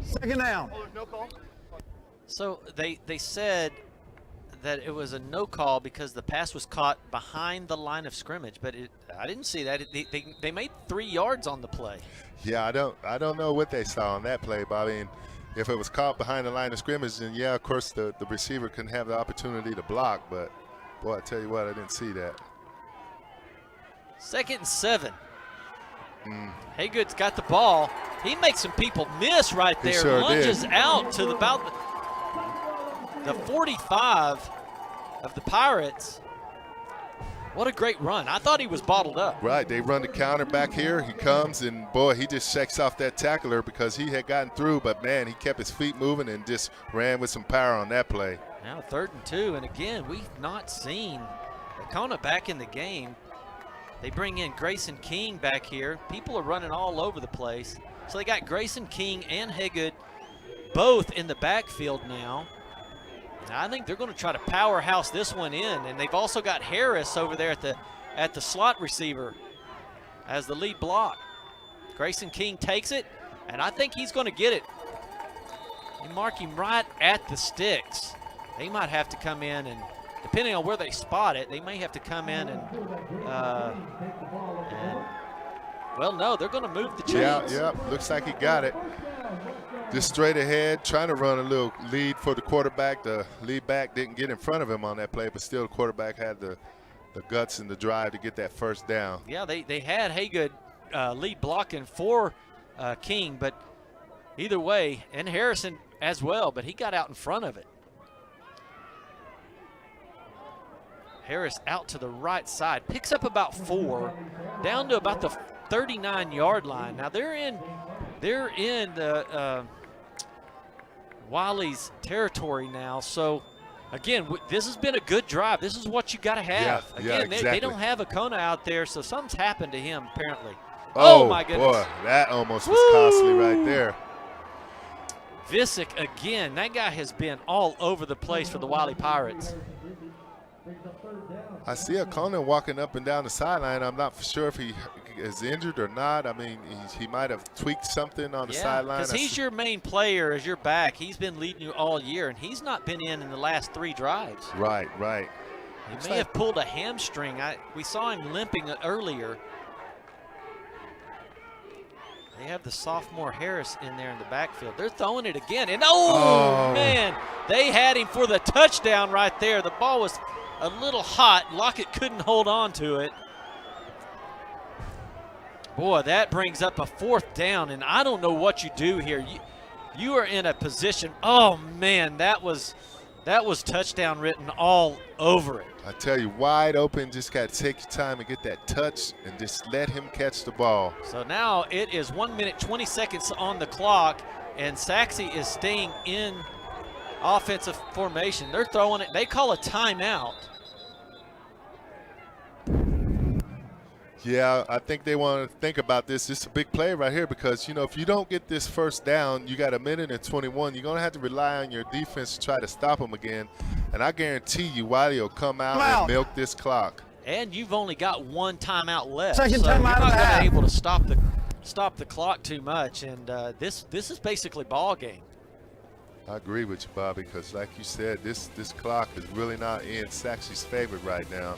Second down. so they said that it was a no call because the pass was caught behind the line of scrimmage, but I didn't see that. They made 3 yards on the play. Yeah, I don't know what they saw on that play, Bobby. And if it was caught behind the line of scrimmage, then yeah, of course the receiver couldn't have the opportunity to block. But boy, I tell you what, I didn't see that. 2nd and 7. Haygood's got the ball. He makes some people miss right there. Sure Lunges did. out to about the 45 of the Pirates. What a great run. I thought he was bottled up. Right, they run the counter back here. He comes, and boy, he just shakes off that tackler because he had gotten through, but man, he kept his feet moving and just ran with some power on that play. Now 3rd and 2, and again, we've not seen Kona back in the game. They bring in Grayson King back here. People are running all over the place. So they got Grayson King and Haygood both in the backfield now. And I think they're going to try to powerhouse this one in. And they've also got Harris over there at the slot receiver as the lead block. Grayson King takes it, and I think he's going to get it. They mark him right at the sticks. They might have to come in and, depending on where they spot it, they may have to come in and well, no, they're going to move the chains. Yeah, looks like he got it. Just straight ahead, trying to run a little lead for the quarterback. The lead back didn't get in front of him on that play, but still the quarterback had the guts and the drive to get that first down. Yeah, they had Haygood lead blocking for King, but either way, and Harrison as well, but he got out in front of it. Harris out to the right side, picks up about 4, down to about the 39-yard line. Now they're in the Wylie's territory now. So again, this has been a good drive. This is what you got to have. Yeah, Again, exactly. they don't have a Kona out there, so something's happened to him apparently. Oh my goodness! Boy, that almost was costly right there. Visick again. That guy has been all over the place for the Wylie Pirates. I see a Conan walking up and down the sideline. I'm not for sure if he is injured or not. I mean, he might have tweaked something on the sideline. Because he's your main player as your back. He's been leading you all year, and he's not been in the last 3 drives. Right. He may have pulled a hamstring. We saw him limping earlier. They have the sophomore Harris in there in the backfield. They're throwing it again. And man, they had him for the touchdown right there. The ball was a little hot. Lockett couldn't hold on to it. Boy, that brings up a 4th down, and I don't know what you do here. You are in a position. Oh man, that was touchdown written all over it. I tell you, wide open. Just got to take your time and get that touch and just let him catch the ball. So now it is 1 minute 20 seconds on the clock, and Sachse is staying in offensive formation. They're throwing it. They call a timeout. Yeah, I think they want to think about this. It's a big play right here because, you know, if you don't get this first down, you got 1:21. You're going to have to rely on your defense to try to stop them again. And I guarantee you Wylie will come out and milk this clock. And you've only got 1 timeout left. Second so timeout you're not of the going to half. be able to stop the clock too much. And this is basically ball game. I agree with you, Bobby, because like you said, this clock is really not in Sachse's favor right now.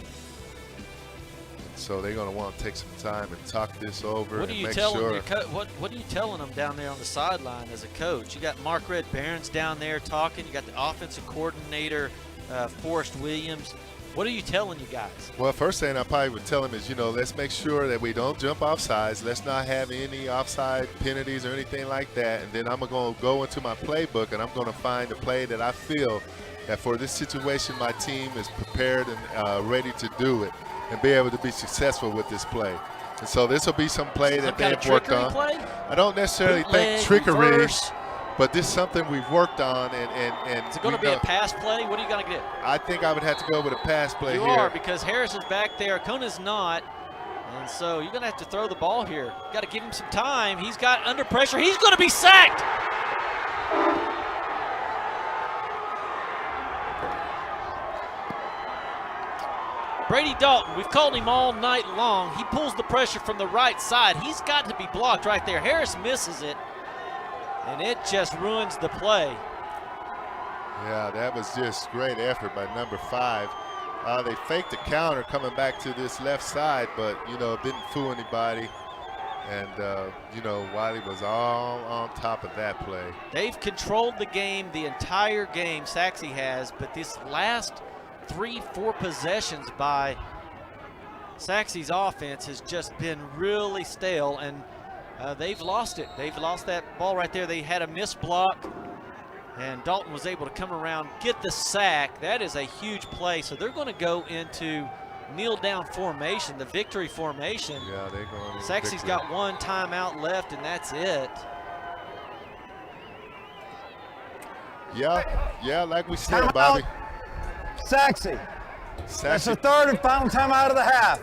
So they're going to want to take some time and talk this over What are and you make telling sure. what are you telling them down there on the sideline as a coach? You got Mark Red Barons down there talking. You got the offensive coordinator, Forrest Williams. What are you telling you guys? Well, first thing I probably would tell them is, let's make sure that we don't jump off sides. Let's not have any offside penalties or anything like that. And then I'm going to go into my playbook, and I'm going to find a play that I feel that for this situation, my team is prepared and ready to do it and be able to be successful with this play. And so this will be some play that they've worked on. Play? I don't necessarily think trickery, but this is something we've worked on. And is it going to be a pass play? What are you going to get? I think I would have to go with a pass play here. You are, because Harris is back there. Kona's not. And so you're going to have to throw the ball here. Got to give him some time. He's got under pressure. He's going to be sacked. Brady Dalton, we've called him all night long. He pulls the pressure from the right side. He's got to be blocked right there. Harris misses it, and it just ruins the play. Yeah, that was just great effort by number 5. They faked the counter coming back to this left side, but, didn't fool anybody. And, Wylie was all on top of that play. They've controlled the game the entire game, Sachse has, but this last 3-4 possessions by Sachse's offense has just been really stale, and they've lost it. They've lost that ball right there. They had a missed block, and Dalton was able to come around, get the sack. That is a huge play. So they're going to go into kneel-down formation, the victory formation. Yeah, they're going. Sachse's got one timeout left, and that's it. Yeah, like we said, Bobby. Sachse. That's the third and final time out of the half.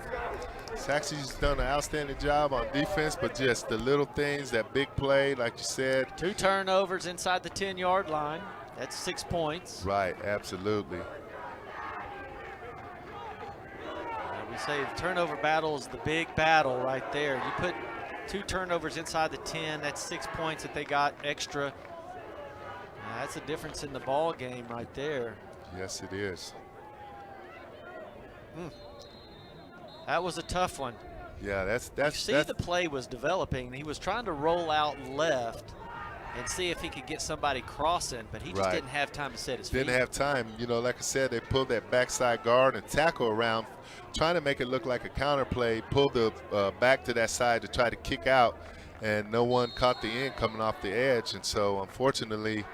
Sachse's done an outstanding job on defense, but just the little things, that big play, like you said. 2 turnovers inside the 10-yard line. That's 6 points. Right, absolutely. We say the turnover battle is the big battle right there. You put 2 turnovers inside the 10, that's 6 points that they got extra. That's a difference in the ball game right there. Yes, it is. That was a tough one. Yeah, that's the play was developing. He was trying to roll out left and see if he could get somebody crossing, but he just didn't have time to set his feet. Didn't have time. Like I said, they pulled that backside guard and tackle around, trying to make it look like a counter play, pulled the back to that side to try to kick out, and no one caught the end coming off the edge. And so, unfortunately,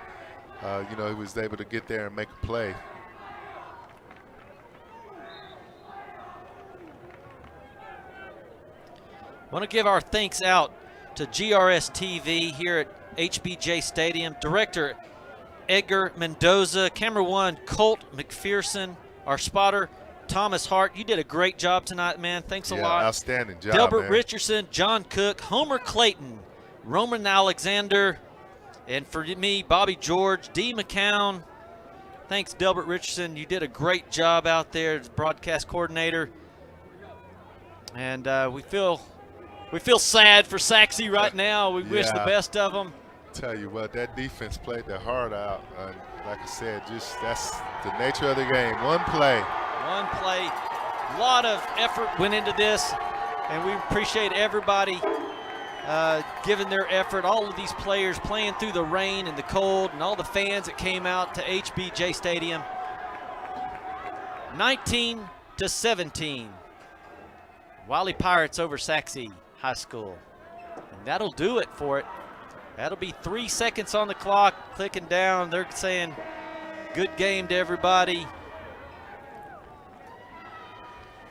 he was able to get there and make a play. I want to give our thanks out to GRS-TV here at HBJ Stadium. Director Edgar Mendoza, Camera One Colt McPherson, our spotter Thomas Hart. You did a great job tonight, man. Thanks a lot. Outstanding job, Delbert man. Richardson, John Cook, Homer Clayton, Roman Alexander, and for me, Bobby George, D. McCown. Thanks, Delbert Richardson. You did a great job out there as broadcast coordinator. And we feel sad for Sachse right now. We wish the best of them. Tell you what, that defense played their heart out. Like I said, that's the nature of the game. One play. A lot of effort went into this, and we appreciate everybody giving their effort. All of these players playing through the rain and the cold, and all the fans that came out to HBJ Stadium. 19-17. Wylie Pirates over Sachse High School. And that'll do it for it. That'll be 3 seconds on the clock, clicking down. They're saying good game to everybody.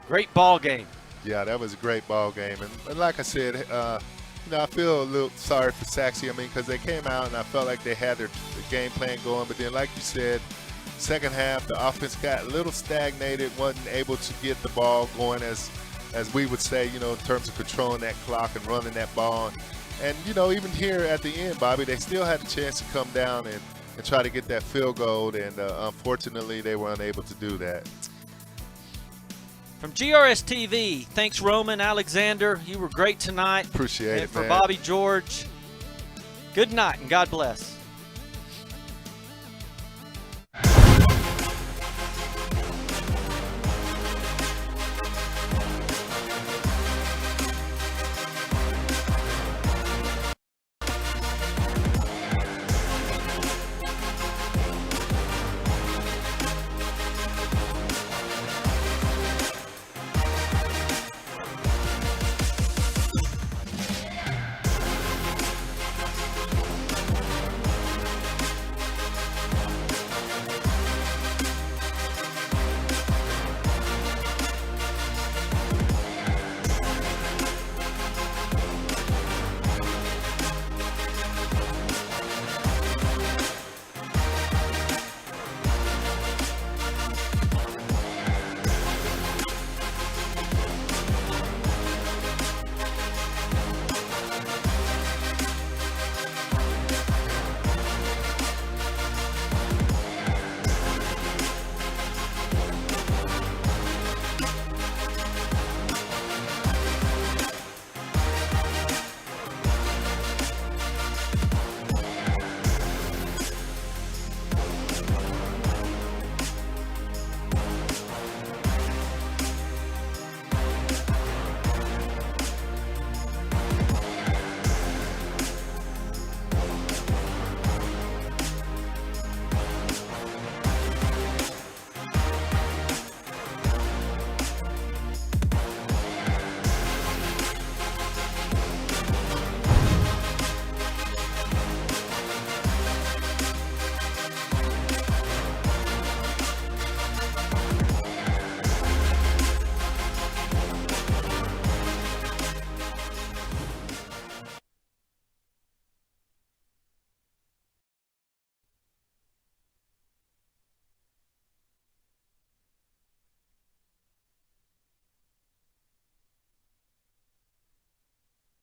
Great ball game. Yeah, that was a great ball game. And like I said, I feel a little sorry for Sachse. Because they came out and I felt like they had their game plan going. But then, like you said, second half, the offense got a little stagnated, wasn't able to get the ball going as we would say, in terms of controlling that clock and running that ball. And, even here at the end, Bobby, they still had a chance to come down and try to get that field goal, and unfortunately they were unable to do that. From GRS-TV, thanks, Roman Alexander. You were great tonight. Appreciate it, and for man. Bobby George, good night and God bless.